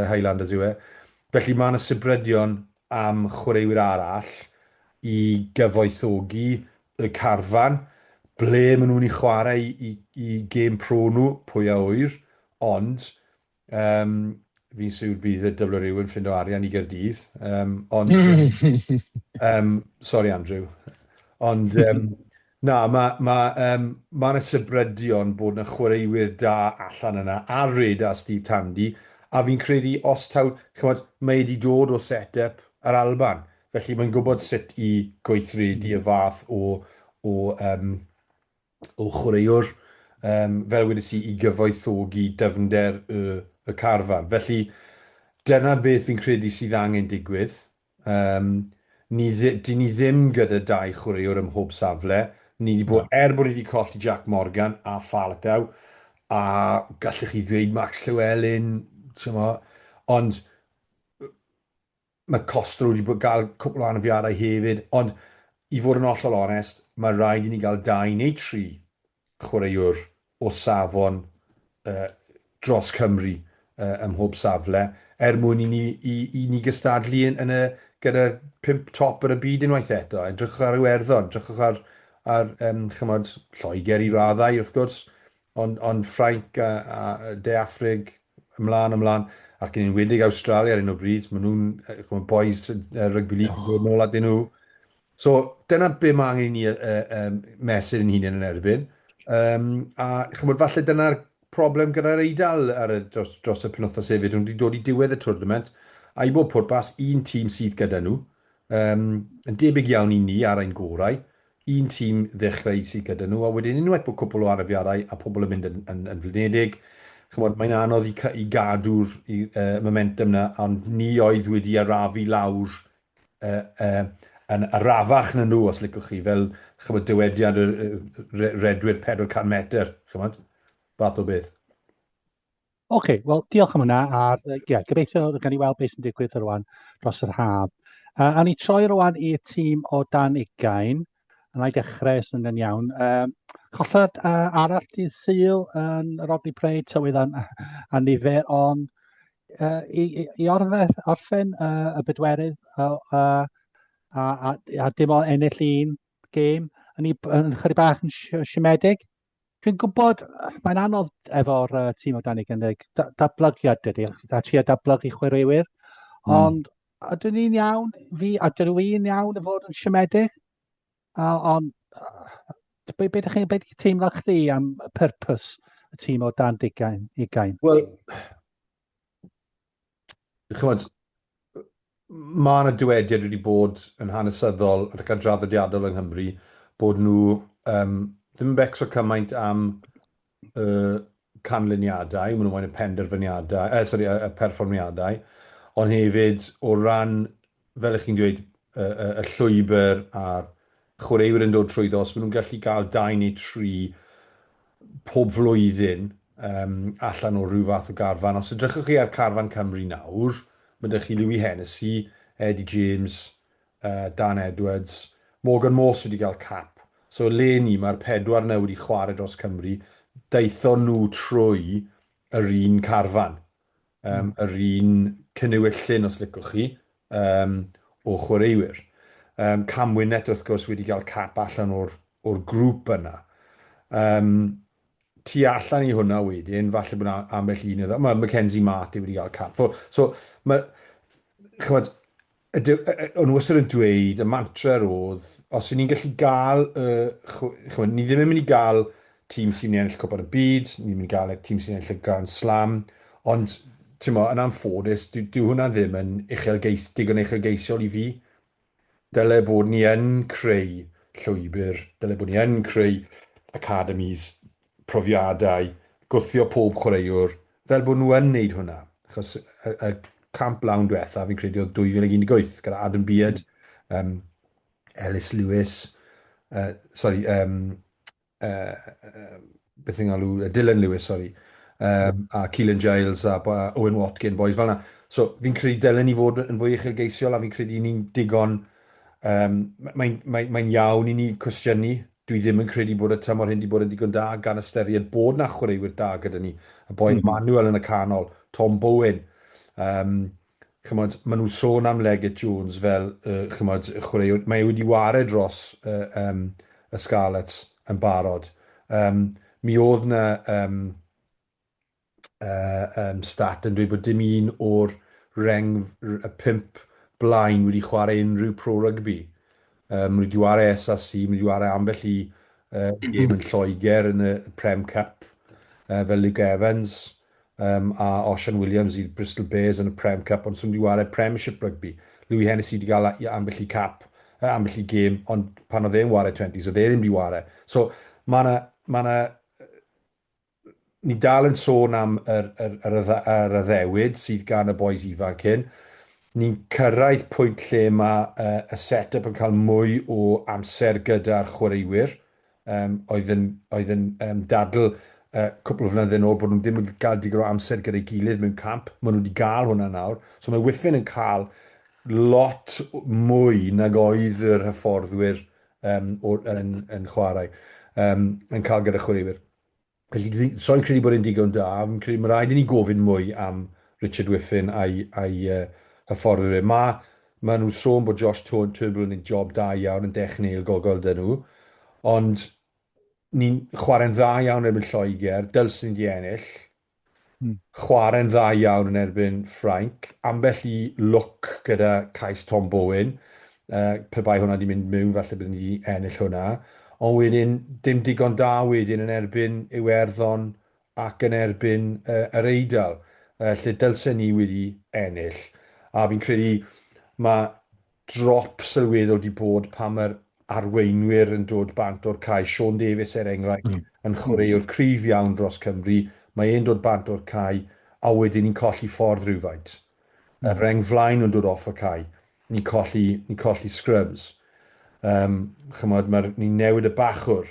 Highlanders yw e. Felly mae yna sybredion am chwaraewyr arall i gyfoethogi y carfan. Ble maen nhw'n i chwarae i gêm pro nhw, pwy a wyr. Ond fi'n siŵr bydd y WRU yn ffindo arian i Gaerdydd. Sorry, Andrew. Ond na, mae yna sybredion bod yna chwaraewyr da allan yna ar reda Steve Tandy, a fi'n credu os taw, chymod, mae wedi dod o set-up yr Alban. felly mae'n gwybod sut i gweithredu y fath o chwaraewr, fel wedys i gyfoethogi dyfnder y carfan. Felly, dyna beth fi'n credu sydd angen digwydd. Di ni ddim gyda dau chwaraewr ym mhob safle. Ni wedi bod, bod ni wedi colli Jack Morgan a Falataw, a gallech chi ddweud Max Llywelyn, ond mae Costro wedi gael cwpl o anafiadau hefyd, ond i fod yn hollol onest, mae rhaid i ni gael 2 neu 3 chwaraewr o safon dros Cymru ym mhob safle, mwyn i ni gystadlu gyda 5 top yn y byd unwaith eto. Edrychwch ar Iwerddon, edrychwch ar chymod, Lloegr i raddau, wrth gwrs, ond Ffrainc a De Affrig ymlaen, ac yn enwedig Australia ar un o bryd, maen nhw'n boys rygbi league yn dod nôl at nhw. So, dyna be mae angen i ni mesur yn hunain yn erbyn. A chymod, falle dyna'r problem gyda'r Eidal dros y penwythnos hefyd. Nhw wedi dod i diwedd y twrnament, a i bob pwrpas, un tîm sydd gyda nhw. Yn debyg iawn i ni ar ein gorau. Un tîm ddechrau sydd gyda nhw, a wedyn unwaith bod cwpl o anafiadau a pobl yn mynd yn flynedig. Chymod, mae'n anodd i gadw'r momentum na, ond ni oedd wedi arafu lawr yn arafach na nhw, os licwch chi, fel chymod, dywediad redwyr 400 metr, chymod, fath o beth. OK, wel, diolch am hwnna, a gobeithio gan i weld beth sy'n digwydd rwan dros yr haf. A ni troi rwan i'r tîm o dan 20, yn ei dechrau sy'n yn iawn. Colled arall dydd Sul yn Rodney Praed, tywydd a nifer, ond i orffen y bedwerydd a dim ond ennill un gêm, yn chydig bach yn siomedig. Dwi'n gwybod, mae'n anodd efo'r tîm o dan 20, datblygiad dydy, a trio datblygu chwaraewyr, ond ydyn ni'n iawn, ydyn nhw'n iawn y fod yn siomedig, ond beth ydych chi'n teimlo chdi am y purpose y tîm o dan 20? Wel, chymod, mae yna dywediad wedi bod yn hanesyddol ac yn draddodiadol yng Nghymru bod nhw ddim yn becso cymaint am canlyniadau, maen nhw'n moyn y penderfyniadau, y perfformiadau, ond hefyd o ran, fel ych chi'n dweud, y llwybr a'r chwaraewyr yn dod trwyddos, maen nhw'n gallu cael 2 neu 3 pob flwyddyn allan o rhyw fath o garfan. Os ydrychwch chi ar carfan Cymru nawr, mae ydych chi Louis Hennessy, Eddie James, Dan Edwards, Morgan Morse wedi cael cap. So, le ni, mae'r 4 na wedi chwarae dros Cymru, daethon nhw trwy yr un carfan, yr un cynnewyllyn, os licwch chi, o chwaraewyr. Cam Wynnet, wrth gwrs, wedi cael cap allan o'r grŵp yna. Tu allan i hwnna wedyn, falle bod ambell un iddo. Mae Mackenzie Marty wedi cael cap. So, chymod, o'n wastad yn dweud, y mantra oedd, os ni'n gallu gael, chymod, ni ddim yn mynd i gael tîm sy'n ennill Cwpan y Byd, ni ddim yn mynd i gael tîm sy'n ennill y Grand Slam, ond, ti'n mo, yn anffodus, dyw hwnna ddim yn digon uchelgeisiol i fi. Dyle bod ni yn creu llwybr, dyle bod ni yn creu academies, profiadau, gwthio pob chwaraewr, fel bod nhw yn neud hwnna. Achos y camp lawn diwetha, fi'n credu oedd 2018, gyda Adam Beard, Ellis Lewis, beth yng Nghalw, Dylan Lewis, a Keelan Giles a Owen Watkin, boys fel yna. So, fi'n credu dylen ni fod yn fwy uchelgeisiol, a fi'n credu ni'n digon, mae'n iawn i ni cwestiynu. Dwi ddim yn credu bod y tymor hyn wedi bod yn digon da gan ystyried bod na chwaraewyr da gyda ni. Y boi Manuel yn y canol, Tom Bowen. Chymod, maen nhw'n sôn am Leggett Jones fel chymod, chwaraewr. Mae wedi wario dros y Scarlets yn barod. Mi oedd na stat yn dweud bod dim un o'r reng y 5 blaen wedi chwarae unrhyw pro rugby. Mae wedi wario SSC, mae wedi wario ambell i gêm yn Lloegr yn y Prem Cup, fel Luke Evans a Ocean Williams i Bristol Bears yn y Prem Cup, ond sy'n wedi wario Premiership Rugby. Louis Hennessy wedi cael ambell i cap, ambell i gêm, ond pan oedd e'n ware 20, so oedd e ddim wedi ware. So, ni dal yn sôn am yr addewid sydd gan y boes ifanc hyn. Ni'n cyrraedd pwynt lle mae y set-up yn cael mwy o amser gyda'r chwaraewyr. Oedd yn dadl cwpl o flynyddoedd yn ôl bod nhw ddim yn cael digon o amser gyda'i gilydd mewn camp. Maen nhw wedi cael hwnna nawr. So mae Whiffen yn cael lot mwy nag oedd yr hyfforddwyr yn chwarae, yn cael gyda chwaraewyr. Felly, so'n credu bod e'n digon da. Fi'n credu mae rhaid i ni gofyn mwy am Richard Whiffen a'i hyfforddwyr. Mae nhw'n sôn bod Josh Turnbull yn ei job da iawn yn dechneuol gogol dyn nhw, ond ni'n chwarae'n dda iawn erbyn Lloegr, dylsyn di ennill, chwarae'n dda iawn yn erbyn Ffrainc, ambell i look gyda cais Tom Bowen, pe bai hwnna di mynd mewn, falle bydd ni ennill hwnna, ond wedyn dim digon da wedyn yn erbyn Iwerddon ac yn erbyn yr Eidal, lle dylsen ni wedi ennill. A fi'n credu mae drop sylweddol di bod pan mae'r arweinwyr yn dod bant o'r cae. Sean Davies enghraifft yn chwaraewr cryf iawn dros Cymru. Mae e'n dod bant o'r cae a wedyn ni'n colli ffordd rhywfaint. Y reng flaen yn dod off y cae. Ni'n colli scrums. Ni'n newid y bachwr.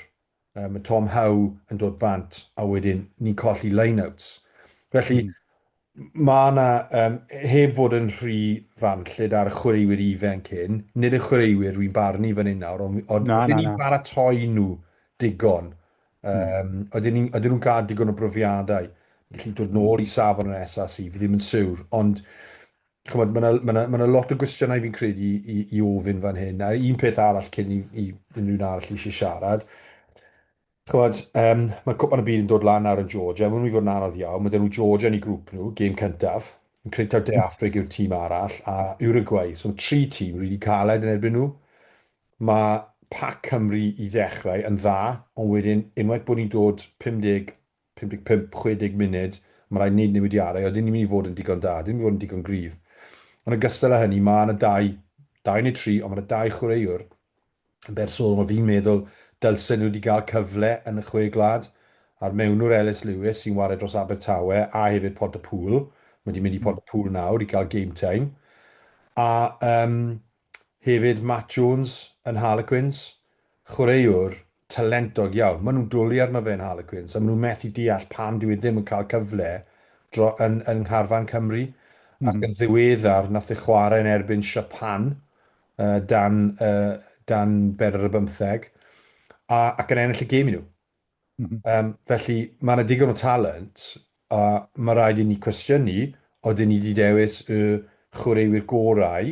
Mae Tom Howe yn dod bant a wedyn ni'n colli line-outs. Felly, mae yna, heb fod yn rhy fanllid ar y chwaraewyr ifanc hyn, nid y chwaraewyr dwi'n barnu fan hyn nawr, ond ydyn ni'n baratoi nhw digon. Ydyn nhw'n cael digon o brofiadau. Felly dod nôl i safon yn SRC, fi ddim yn siwr. Ond, mae yna lot o gwestiynau fi'n credu i ofyn fan hyn. A un peth arall cyn i unrhyw'n arall eisiau siarad. Mae cwpan y byd yn dod lan nawr yn Georgia. Mae'n mynd i fod yn anodd iawn. Mae dyn nhw Georgia yn ei grŵp nhw, gêm cyntaf. Yn credu taw De Affric yw'r tîm arall, a Uruguay. So mae 3 tîm wedi caled yn erbyn nhw. Mae Pac Cymru i ddechrau yn dda, ond wedyn, unwaith bod ni'n dod 50, 55, 60 munud, mae rhaid wneud newidiadau, a dyn ni'n mynd i fod yn digon da, dyn ni'n mynd i fod yn digon gryf. Ond yn gystal â hynny, mae yna 2 neu 3, ond mae yna 2 chwaraewr yn bersonol, fi'n meddwl dylsen nhw wedi cael cyfle yn y Chwe Gwlad, a'r mewnwr Ellis Lewis sy'n wario dros Abertawe, a hefyd Pontypool. Mae wedi mynd i Pontypool nawr i gael game time. A hefyd Matt Jones yn Harlequins, chwaraewr talentog iawn. Maen nhw'n dwlu arno fe yn Harlequins, a maen nhw'n methu deall pam dwi ddim yn cael cyfle yn Ngharfan Cymru. Ac yn ddiweddar, nath ei chwarae yn erbyn Japan dan 4-15, ac yn ennill y gêm i nhw. Felly, mae yna digon o talent, a mae rhaid i ni cwestiynu, oedden ni wedi dewis y chwaraewyr gorau,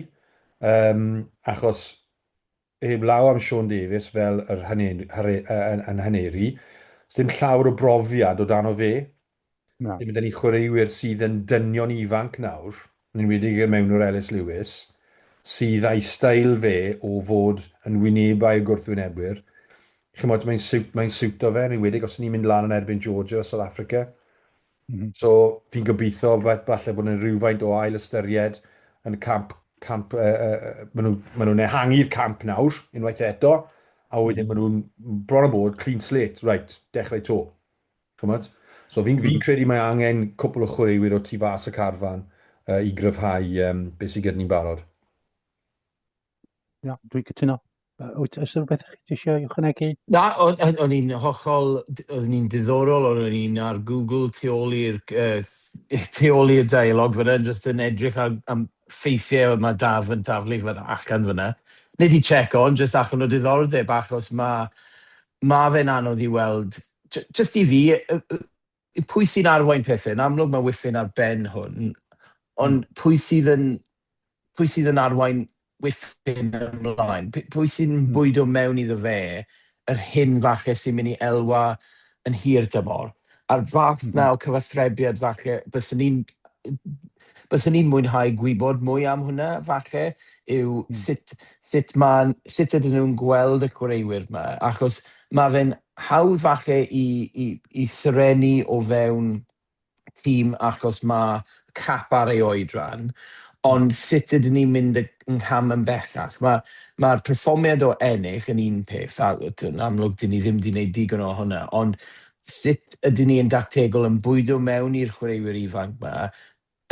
achos heb law am Sean Davies fel yn haneri, ddim llawer o brofiad o dan o fe. Dim ydyn ni chwaraewyr sydd yn dynion ifanc nawr, yn enwedig mewn o'r Ellis Lewis, sydd â'i stael fe o fod yn wynebau gwrthwynebwyr. Mae'n siwto fe, yn enwedig os ni'n mynd lan yn erbyn Georgia o South Africa. So, fi'n gobeithio falle bod yna rhywfaint o ail ystyried yn y camp. Maen nhw'n ehangu'r camp nawr, unwaith eto, a wedyn maen nhw'n bron o bod clean slate, right, dechrau to. So, fi'n credu mae angen cwpl o chwaraewyr o tu fas y carfan i gryfhau beth sydd gyda ni'n barod. Ia, dwi'n cytuno. Oes rhywbeth chi eisiau ychwanegu? Na, o'n i'n hollol, o'n i'n diddorol, o'n i'n ar Google tu ôl i'r dialog fyna, jyst yn edrych am ffeithiau mae Daf yn taflu fyna allan fyna. Nid i check on, jyst allan o diddordeb, achos mae fe'n anodd i weld, jyst i fi, pwy sy'n arwain pethau, yn amlwg mae Whiffen ar ben hwn, ond pwy sydd yn arwain Whiffen ymlaen, pwy sy'n bwydo mewn iddo fe, yr hyn falle sy'n mynd i elwa yn hir dymor. A'r fath na o cyfathrebiad falle, byswn ni'n mwynhau gwybod mwy am hwnna falle, yw sut ydyn nhw'n gweld y chwaraewyr yma, achos mae fe'n hawdd falle i syrenu o fewn tîm achos mae cap ar ei oedran, Ond sut ydyn ni'n mynd yn cam yn bellach? Mae'r perfformiad o ennill yn un peth, a yn amlwg dyn ni ddim wedi gwneud digon o hwnna, ond sut ydyn ni yn dactegol yn bwydo mewn i'r chwaraewyr ifanc yma,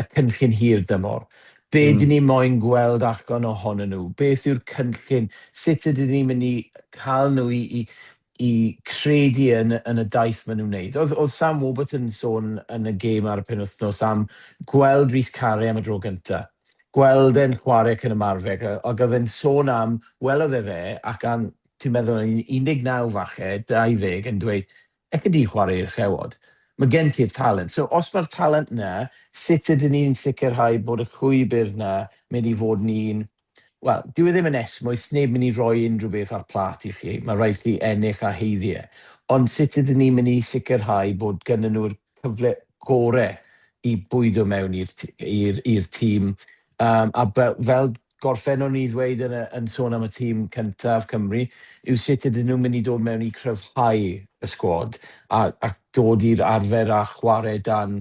y cynllun hir dymor? Be dyn ni moyn gweld allan ohonyn nhw? Beth yw'r cynllun? Sut ydyn ni'n mynd i cael nhw i credu yn y daith maen nhw'n wneud? Oedd Sam Warburton sôn yn y gêm ar y penwythnos am gweld Rhys Carey am y dro gyntaf, gweld e'n chwarae cyn ymarfer, ac oedd e'n sôn am, welodd e fe, ac am, ti'n meddwl, 19 falle, 20, yn dweud, ec ydi chwarae i'r chewod. Mae gen ti'r talent. So, os mae'r talent na, sut ydyn ni'n sicrhau bod y chwybr na mynd i fod ni'n... Wel, dyw e ddim yn esmwys, neb mynd i roi unrhyw beth ar plat i chi. Mae rhaid chi ennill a heiddiau. Ond sut ydyn ni'n mynd i sicrhau bod gyda nhw'r cyfle gorau i bwydo mewn i'r tîm. A fel gorffen o'n i ddweud yn sôn am y tîm cyntaf Cymru, yw sut ydyn nhw'n mynd i dod mewn i cryfhau y sgwad a dod i'r arfer a chwarae dan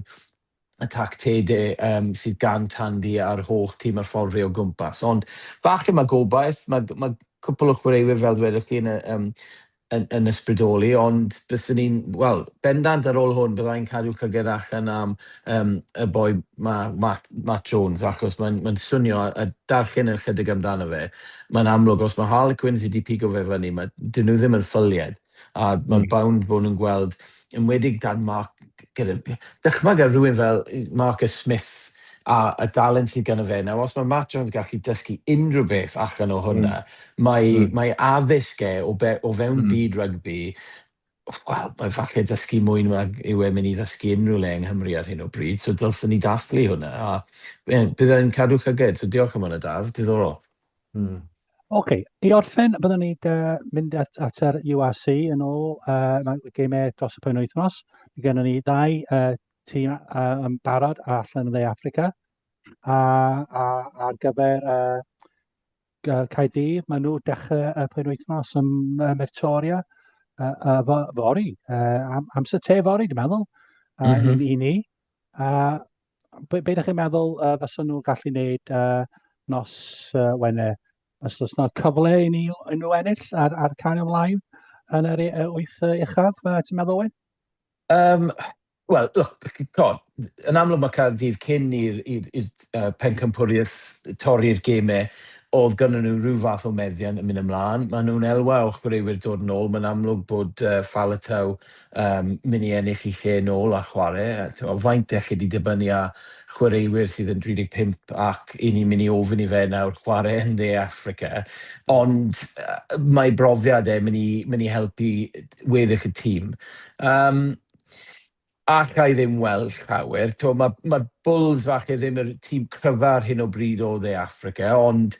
y tactedau sydd gan tandi ar holl tîm ar ffordd o gwmpas. Ond falle mae gobaith, mae cwpl o chwaraewyr fel ddwedwch chi yn ysbrydoli, ond byswn ni'n, wel, bendant ar ôl hwn, byddai'n cadw llyged allan am y boi Matt Jones, achos mae'n swnio a darllen yn chydig amdano fe. Mae'n amlwg, os mae Harlequins wedi pigo fe fyny, dyn nhw ddim yn ffylied, a mae'n bound bod nhw'n gweld, yn wedig dan dychmyg ar rhywun fel Marcus Smith, a y dalent sydd gyda fe. Nawr, os mae Matt Jones gallu dysgu unrhyw beth allan o hwnna, mae addysg o fewn byd rygbi, wel, mae falle dysgu mwy yw e mynd i ddysgu unrhyw le yng Nghymru ar hyn o bryd, so dylsyn ni dathlu hwnna, a byddai'n cadw llyged, so diolch am hwnna, Daf, diddorol. OK, i orffen, byddwn ni mynd at yr URC yn ôl, mae gemau dros y penwythnos. Mae gennym ni 2 tîm yn barod allan yn dde Affrica. Ar gyfer Caerdydd, maen nhw dechrau y penwythnos yn Victoria, fori, amser te fori, dwi'n meddwl, i ni. Be ydych chi'n meddwl fyswn nhw'n gallu gwneud nos Wener? Os oes yna cyfle i ni unrhyw ennill ar cael ymlaen yn yr 8 uchaf, ti'n meddwl, Owen? Wel, yn amlwg mae Caerdydd cyn i'r pencampwriaeth torri'r gemau, oedd gyda nhw rhyw fath o meddian yn mynd ymlaen. Maen nhw'n elwa o chwaraewyr dod yn ôl. Mae'n amlwg bod Faletau mynd i ennill i lle yn ôl a chwarae. Faint eich wedi dibynnu a chwaraewyr sydd yn 35 ac i ni'n mynd i ofyn i fe nawr chwarae yn dde Affrica. Ond mae brofiad mynd i helpu weddill y tîm. Allai ddim weld llawer. Mae Bulls falle ddim yr tîm cryfar hyn o bryd o dde Affrica, ond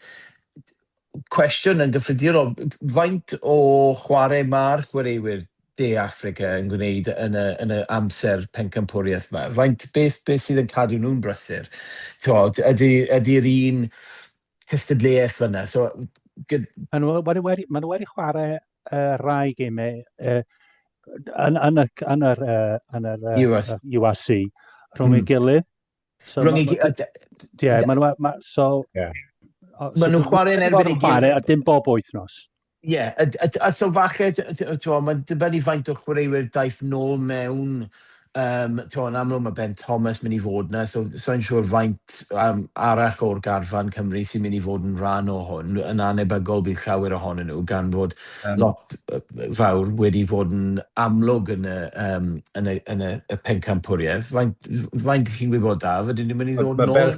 cwestiwn yn gyffredinol, faint o chwarae mae'r chwaraewyr de Affrica yn gwneud yn y amser pencampwriaeth yma? Beth sydd yn cadw nhw'n brysur? Ydy'r un cystadleuaeth fyna? Maen nhw wedi chwarae rai gemau yn yr URC rhwng ei gilydd. Maen nhw'n chwarae yn erbyn ei gilydd. A dim bob wythnos. Ie, so falle, mae'n dibynnu faint o chwaraewyr daeth nôl mewn, yn amlwg mae Ben Thomas mynd i fod yna, so so'n siŵr faint arall o'r garfan Cymru sy'n mynd i fod yn rhan o hwn, yn anebygol bydd llawer ohonyn nhw, gan fod lot fawr wedi fod yn amlwg yn y pencampwriaeth. Faint chi'n gwybod, Daf, ydyn nhw'n mynd i ddod nôl?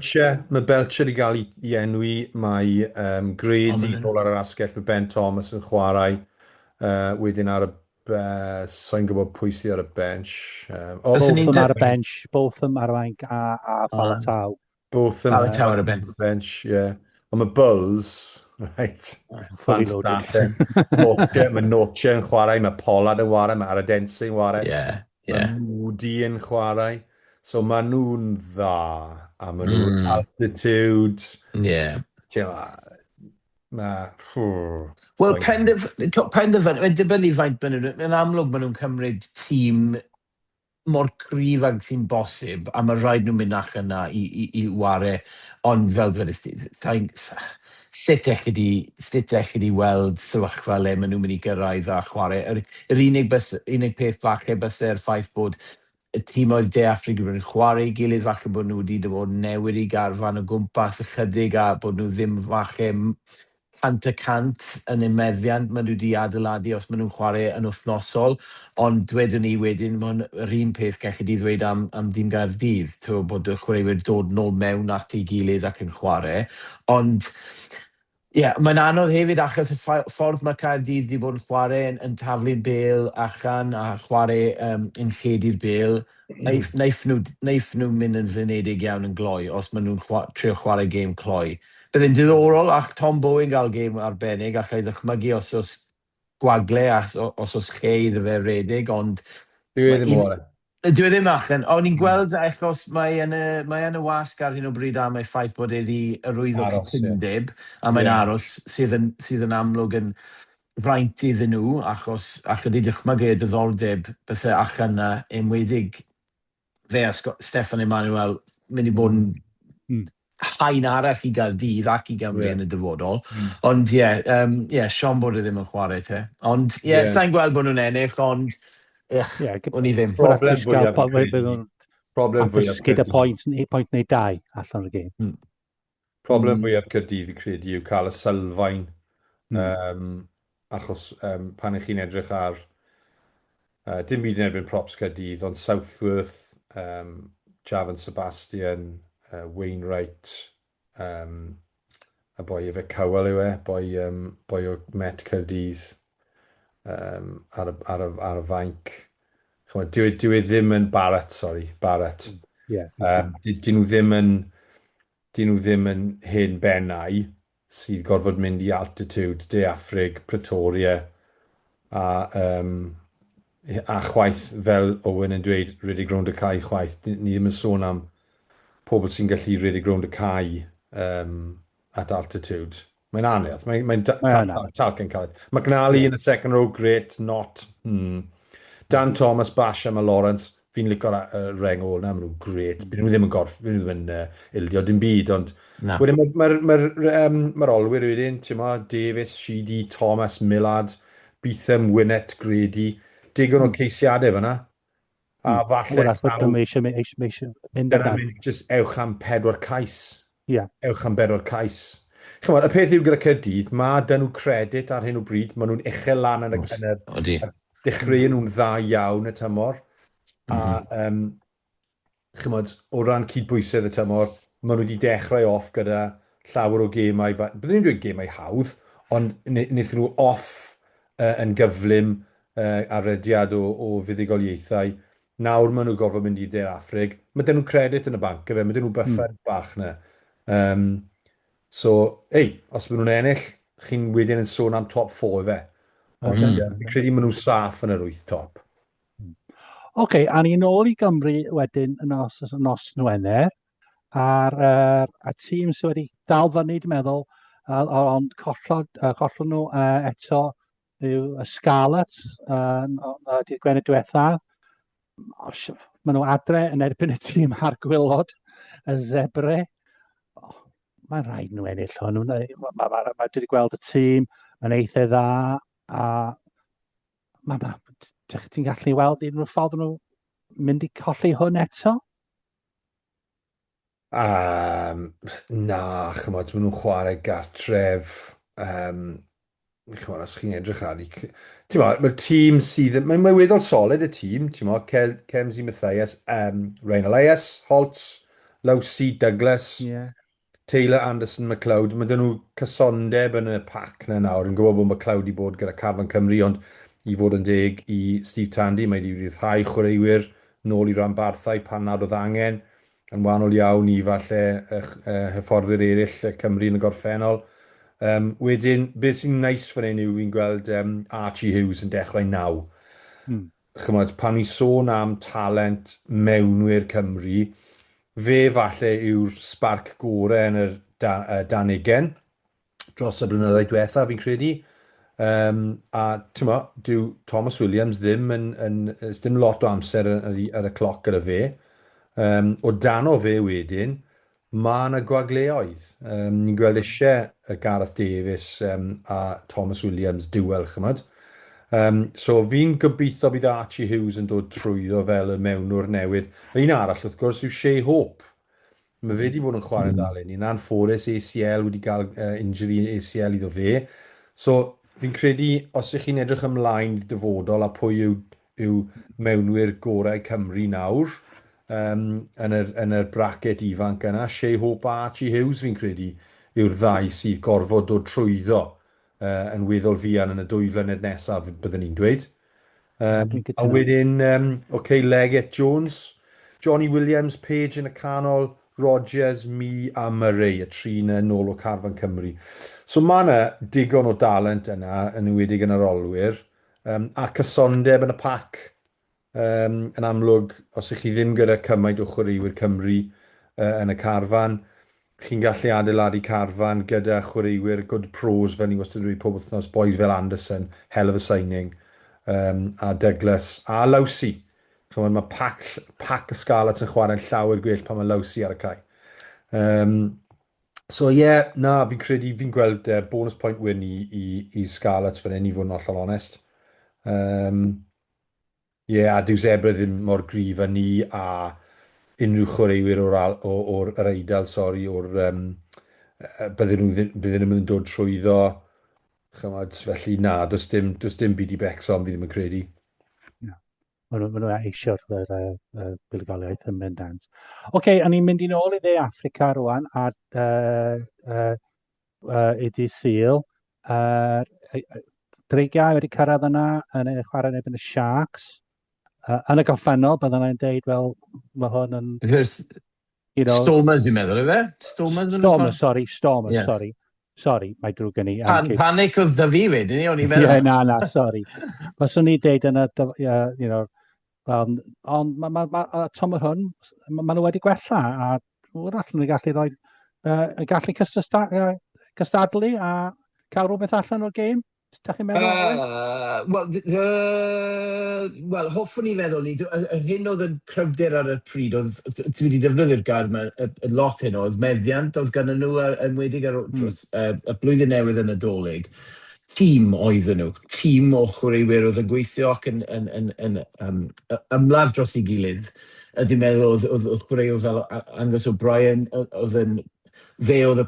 Mae Belcher i gael i enwi, mae Grady nôl ar yr asgell, mae Ben Thomas yn chwarae, wedyn ar y so'n gwybod pwy sydd ar y bench. Both ar y bench, both ar y bench a Faletau. Both ar y bench, ie. Ond mae Bulls, right, fully loaded. Mae Noche yn chwarae, mae Pollard yn chwarae, mae Aradense yn chwarae, mae Moody yn chwarae. So mae nhw'n dda, a mae nhw'n altitude. Wel, penderfynu, mae'n dibynnu faint yn amlwg maen nhw'n cymryd tîm mor cryf ag sy'n bosib, a mae rhaid nhw'n mynd allan yna i ware, ond fel dwedais ti, sut ellid i weld sefyllfa le maen nhw'n mynd i gyrraedd a chwarae. Yr unig peth falle byse'r ffaith bod y tîm oedd De Affrig yn chwarae i gilydd, falle bod nhw wedi bod newid i garfan o gwmpas ychydig a bod nhw ddim falle 100% yn y meddiant maen nhw wedi adeiladu os maen nhw'n chwarae yn wythnosol, ond dwedwn ni wedyn, mae'n yr un peth gallai di ddweud am dîm Gaerdydd, bod y chwaraewyr dod nôl mewn at ei gilydd ac yn chwarae, ond mae'n anodd hefyd achos y ffordd mae Caerdydd wedi bod yn chwarae yn taflu'r bêl allan a chwarae yn lledu'r bêl. Neiff nhw mynd yn flinedig iawn yn gloi os maen nhw'n trio chwarae gêm cloi. Byddai'n diddorol ach Tom Bowen gael gêm arbennig allai ddychmygu os oes gwagle a os oes lle iddo fe redig, ond Dwi ddim o'r. dwi ddim allan. O'n i'n gweld achos mae yn y wasg ar hyn o bryd am ei ffaith bod wedi arwyddo cytundeb a mae'n aros sydd yn amlwg yn fraint iddyn nhw achos allai dychmygu y diddordeb bysau allan na enwedig fe a Steffan Emmanuel mynd i bod yn hain arall i Gaerdydd ac i Gymru yn y dyfodol. Ond Siom bod e ddim yn chwarae te. Ond sa'n gweld bod nhw'n ennill, ond o'n i ddim. Problem fwyaf gyda pwynt neu 2 allan o'r gêm. Problem fwyaf Caerdydd i credu yw cael y sylfaen achos pan ych chi'n edrych ar dim byd yn erbyn props Caerdydd, ond Southworth, Javon Sebastian, Wainwright, y boi efe Cowell yw e, boi o Met Caerdydd ar y fainc. Dyw e ddim yn Barrett. Dyn nhw ddim yn hen bennau sydd gorfod mynd i altitude, De Affrig, Pretoria a chwaith fel Owen yn dweud redig rownd y cae chwaith. Ni ddim yn sôn am pobl sy'n gallu redig rownd y cae at altitude. Mae'n anodd. Mae'n talcyn caled. McNally in the second row, great, not. Dan Thomas, Basham a Lawrence, fi'n licor reng ôl na, maen nhw'n gret. Byd nhw ddim yn ildio dim byd, ond mae'r olwyr wedyn, Davies, Sheedy, Thomas, Millard, Beetham, Winnet, Grady, digon o ceisiadau fyna. A falle just ewch am 4 cais. Ewch am 4 cais. Y peth yw gyda Caerdydd, mae dyn nhw credit ar hyn o bryd, maen nhw'n uchel lan yn y dechrau nhw'n dda iawn y tymor. A o ran cydbwysedd y tymor, maen nhw wedi dechrau off gyda llawer o gemau, byddwn ni'n dweud gemau hawdd, ond wnaethon nhw off yn gyflym arediad o fuddugoliaethau. Nawr maen nhw gorfod mynd i De Affrig. Mae dyn nhw credit yn y banc, mae dyn nhw buffer bach na. Os maen nhw'n ennill, chi'n wedyn yn sôn am top 4 fe. Ond fi'n credu maen nhw'n saff yn yr 8 top. A ni'n ôl i Gymru wedyn y nos Nwener, a'r tîm sydd wedi dal fyny, dwi'n meddwl, ond collon nhw eto yw y Scarlets dydd Gwener diwethaf. Maen nhw adre yn erbyn y tîm ar gwylod, y Zebre. Mae'n rhaid nhw ennill hwn. Mae wedi gweld y tîm yn eitha dda, a ti'n gallu weld unrhyw ffordd nhw mynd i colli hwn eto? Na, maen nhw'n chwarae gartref. Os chi'n edrych ar mae'r tîm sydd... Mae'n weddol solid y tîm. Cemsy Mathias, Ryan Elias, Holtz, Lowsy, Douglas, Taylor, Anderson, McLeod. Mae dyn nhw cysondeb yn y pac na nawr. Yn gwybod bod McLeod wedi bod gyda Carfan Cymru, ond i fod yn deg i Steve Tandy, mae wedi rhyddhau chwaraewyr nôl i rhanbathau pan nad oedd angen, yn wahanol iawn i falle hyfforddwyr eraill Cymru yn y gorffennol. Wedyn, beth sy'n neis fan hyn yw fi'n gweld Archie Hughes yn dechrau naw. Pan ni'n sôn am talent mewnwyr Cymru, fe falle yw'r sparc gorau yn y 20 dros y blynyddoedd diwethaf, fi'n credu. A dyw Thomas Williams ddim ys dim lot o amser ar y cloc gyda fe. O dan o fe wedyn, mae yna gwagleoedd. Ni'n gweld eisiau y Gareth Davies a Thomas Williams duel, chymod. So fi'n gobeithio bydd Archie Hughes yn dod trwyddo fel y mewnwr newydd. Un arall, wrth gwrs, yw Shea Hope. Mae fe wedi bod yn chwarae dal un. Yn anffodus ACL wedi cael injury ACL iddo fe. So fi'n credu, os ych chi'n edrych ymlaen i dyfodol a pwy yw mewnwyr gorau Cymru nawr, yn y bracet ifanc yna, Shea Hope a Archie Hughes fi'n credu yw'r ddau sydd gorfod dod trwyddo yn weddol fuan yn y 2 flynedd nesaf, byddwn ni'n dweud. A wedyn, Leggett Jones, Johnny Williams, Page yn y canol, Rogers, Mee a Murray, y tri yn ôl o Carfan Cymru. So mae yna digon o dalent yna, yn enwedig yn yr olwyr, a cysondeb yn y pac. Yn amlwg, os ych chi ddim gyda cymaint o chwaraewyr Cymru yn y carfan, chi'n gallu adeiladu carfan gyda chwaraewyr good pros fel ni wastad wedi pob wythnos, boys fel Anderson, hell of a signing, a Douglas, a Lawsi. Mae pac y Scarlets yn chwarae'n llawer gwell pan mae Lawsi ar y cae. So fi'n credu, fi'n gweld bonus point win i Scarlets fan hyn i fod yn hollol onest. A dyw Zebra ddim mor gryf â ni a unrhyw chwaraewyr o'r Eidal, bydden nhw yn dod trwyddo. Felly does dim byd i Becsom fi ddim yn credu. Maen nhw eisio'r buddugoliaeth yn bendant. A ni'n mynd i nôl i dde Africa rwan, a Ydi Sul. Dreigiau wedi cyrraedd yna yn ei chwarae neb yn y Sharks. Yn y goffennol, byddwn i'n deud, wel, mae hwn yn... Stormers, dwi'n meddwl, efe? Stormers, sorry, mae drwy gen i. Panic oedd da fi wedyn ni, o'n i'n meddwl. Na, sorry. Fyswn i deud yna, ond Tom yr hwn, maen nhw wedi gwella, a wrach nhw'n gallu cystadlu a cael rhywbeth allan o'r gêm. Da chi'n meddwl? Wel, hoffwn ni feddwl ni, yr hyn oedd yn cryfder ar y pryd, dwi wedi defnyddio'r gair yma, y lot hyn oedd meddiant, oedd gan nhw ymwedig ar y blwyddyn newydd yn y dolyg. Tîm oedden nhw, tîm o chwaraewyr oedd yn gweithio ac yn ymladd dros ei gilydd. Dwi'n meddwl oedd chwaraewyr fel Angus O'Brien, fe oedd y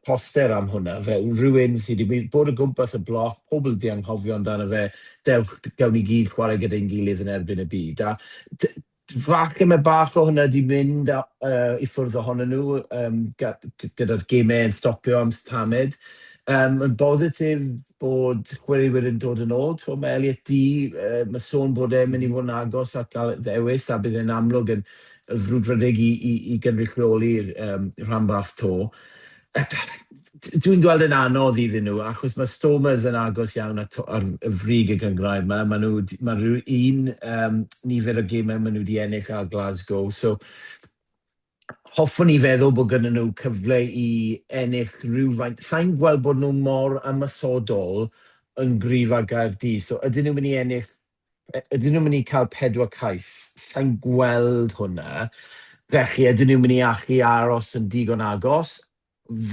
poster am hwnna, fe rhywun sydd wedi bod o gwmpas y bloc, pobl di anghofio amdano fe, dewch gawn ni gyd chwarae gyda'n gilydd yn erbyn y byd. A falle mae bach o hwnna wedi mynd i ffwrdd ohonyn nhw gyda'r gemau yn stopio am tamed. Yn bositif bod chwaraewyr yn dod yn ôl. Mae Elliot D, mae sôn bod e'n mynd i fod yn agos at gael ddewis a bydd e'n amlwg yn frwdfrydig i gynrychioli'r rhanbarth to. Dwi'n gweld yn anodd iddyn nhw, achos mae Stormers yn agos iawn ar y frig y gyngrair yma. Mae rhyw nifer o gemau maen nhw wedi ennill ar Glasgow. So, hoffwn i feddwl bod gyda nhw cyfle i ennill rhywfaint. Sa'n gweld bod nhw mor ymysodol yn gryf a Gaerdydd. So, ydyn nhw'n mynd i ennill, ydyn nhw'n mynd i cael 4 cais. Sa'n gweld hwnna. Felly, ydyn nhw'n mynd i allu aros yn digon agos.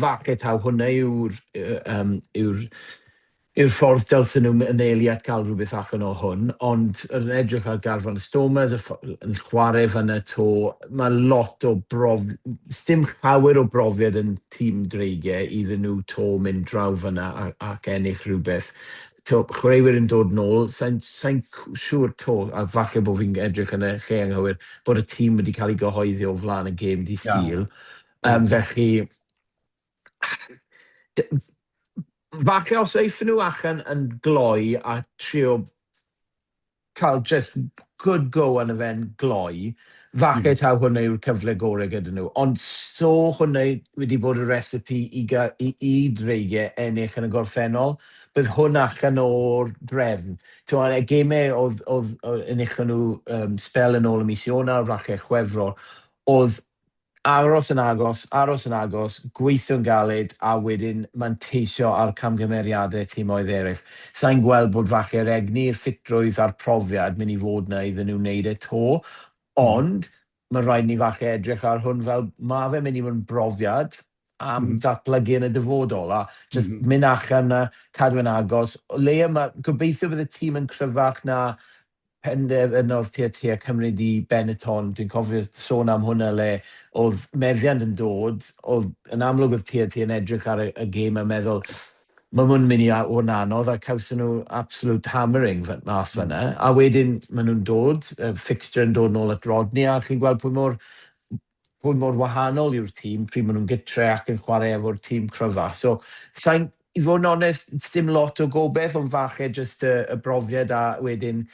Falle taw hwnna yw'r ffordd dylsyn nhw yn eiliad cael rhywbeth allan o hwn, ond yn edrych ar garfan y Stormers yn chwarae fan y to, mae lot o dim llawer o brofiad yn tîm dreigiau iddyn nhw to mynd draw fyna ac ennill rhywbeth. Chwaraewyr yn dod nôl, sa'n siŵr to, a falle bod fi'n edrych yn y lle anghywir, bod y tîm wedi cael ei gyhoeddi o flaen y gêm di Sul. Felly, falle os eiffen nhw allan yn gloi a trio cael just good go yn y fe'n gloi, falle taw hwnna yw'r cyfle gorau gyda nhw. Ond so hwnna wedi bod y recipe i dreigiau ennill yn y gorffennol, bydd hwnna allan o'r drefn. Y gemau oedd ennill nhw spel yn ôl y mis Ionawr, falle Chwefror, oedd aros yn agos, gweithio'n galed, a wedyn manteisio ar camgymeriadau tîmoedd eraill. Sa'n gweld bod falle'r egni'r ffitrwydd a'r profiad mynd i fod na iddyn nhw wneud e to, ond mae rhaid ni falle edrych ar hwn fel mae fe mynd i fod yn brofiad am datblygu yn y dyfodol, a just mynd allan na, cadw yn agos. O leia, gobeithio bydd y tîm yn cryfach na penderfynodd tua cymryd i Benetton. Dwi'n cofio sôn am hwnna le, oedd meddiant yn dod, oedd yn amlwg oedd tua yn edrych ar y gêm a meddwl, mae hwn mynd i o'n anodd, a cawson nhw absolute hammering mas fyna. A wedyn maen nhw'n dod, fixture yn dod nôl at Rodney, a chi'n gweld pwy mor wahanol yw'r tîm, pryd maen nhw'n gytre ac yn chwarae efo'r tîm cryfa. So, i fod yn onest, dim lot o gobeith, ond falle just y brofiad a wedyn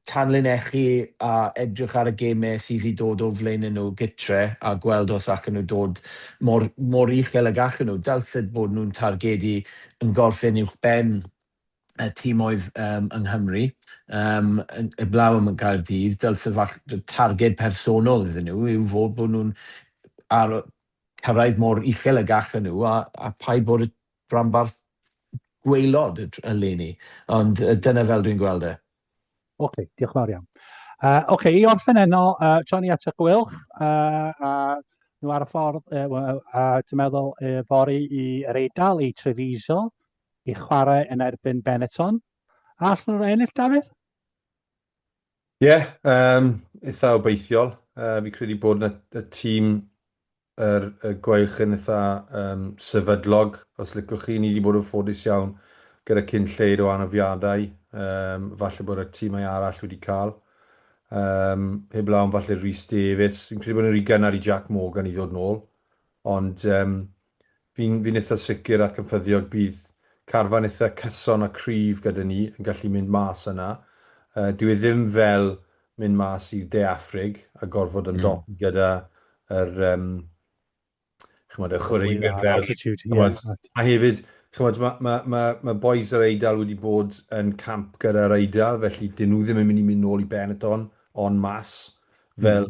tanlinellu a edrych ar y gemau sydd i dod o flaen nhw gytre a gweld os allan nhw dod mor uchel ag allan nhw. Dylsyd bod nhw'n targedu yn gorffen uwchben y tîmoedd yng Nghymru, y blaw am y Gaerdydd. Dylsyd targed personol iddyn nhw yw fod bod nhw'n cyrraedd mor uchel ag allan nhw a paid bod y rhanbarth gwaelod eleni. Ond dyna fel dwi'n gweld e. Oce, diolch yn fawr iawn. Oce, i orffen eno, Johnny at y gwylch, a nhw ar y ffordd, dwi'n meddwl, fori i'r Eidal, i Treviso, i chwarae yn erbyn Benetton. A allan nhw'n ennill, Dafydd? Ie, eitha obeithiol. Fi credu bod y tîm y gweilch yn eitha sefydlog. Os licwch chi, ni wedi bod yn ffodus iawn gyda cyn lleid o anafiadau. Falle bod y tîmau arall wedi cael. Heb lawn falle Rhys Davies. Fi'n credu bod nhw'n rhy gynnar i Jack Morgan i ddod nôl. Ond fi'n eitha sicr ac yn ffyddiog bydd carfan eitha cyson a cryf gyda ni yn gallu mynd mas yna. Dwi ddim fel mynd mas i'r De Affrig a gorfod yn dop gyda yr chwaraewyr fel. A hefyd, mae boys yr Eidal wedi bod yn camp gyda'r Eidal, felly dyn nhw ddim yn mynd i mynd nôl i Benetton, ond mas. Fel,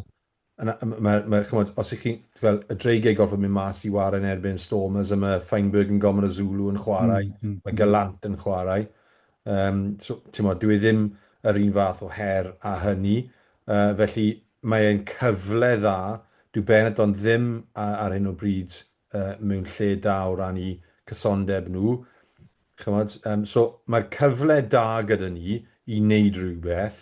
os ych chi, fel y dreigiau gorfod mynd mas i war yn erbyn Stormers, a mae Feinberg yn gomod o Zulu yn chwarae, mae Gallant yn chwarae. So, dwi ddim yr un fath o her a hynny. Felly mae'n cyfle dda. Dyw Benetton ddim ar hyn o bryd mewn lle da o ran i cysondeb nhw. So mae'r cyfle da gyda ni i wneud rhywbeth.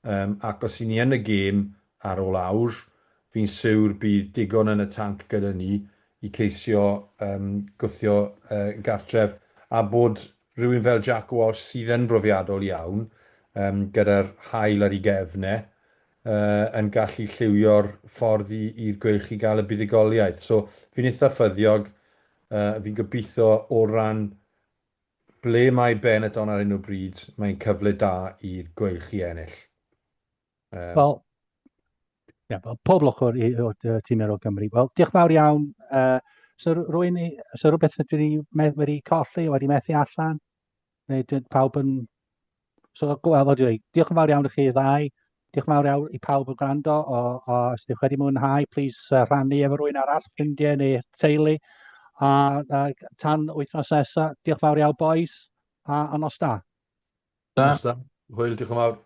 Ac os i ni yn y gêm ar ôl awr, fi'n siwr bydd digon yn y tanc gyda ni i ceisio gwthio gartref. A bod rhywun fel Jack Walsh sydd yn brofiadol iawn, gyda'r hael ar ei gefnau, yn gallu lliwio'r ffordd i'r gweilch i gael y buddugoliaeth. So fi'n eitha ffyddiog, fi'n gobeithio o ran ble mae Benetton ar hyn o bryd, mae'n cyfle da i'r gweilch i ennill. Wel, pob lwch o'r tîmau o Gymru. Wel, diolch fawr iawn. So rhywbeth wedi colli, wedi methu allan? Neu pawb yn... So, diolch yn fawr iawn i chi ddau. Diolch yn fawr iawn i pawb yn gwrando. Os ydych wedi mwynhau, plis rhannu efo rhywun arall, ffrindiau neu teulu. A tan wythnos nesaf, diolch yn fawr iawn, boys. A nos da. Nos da. Hwyl, diolch yn fawr.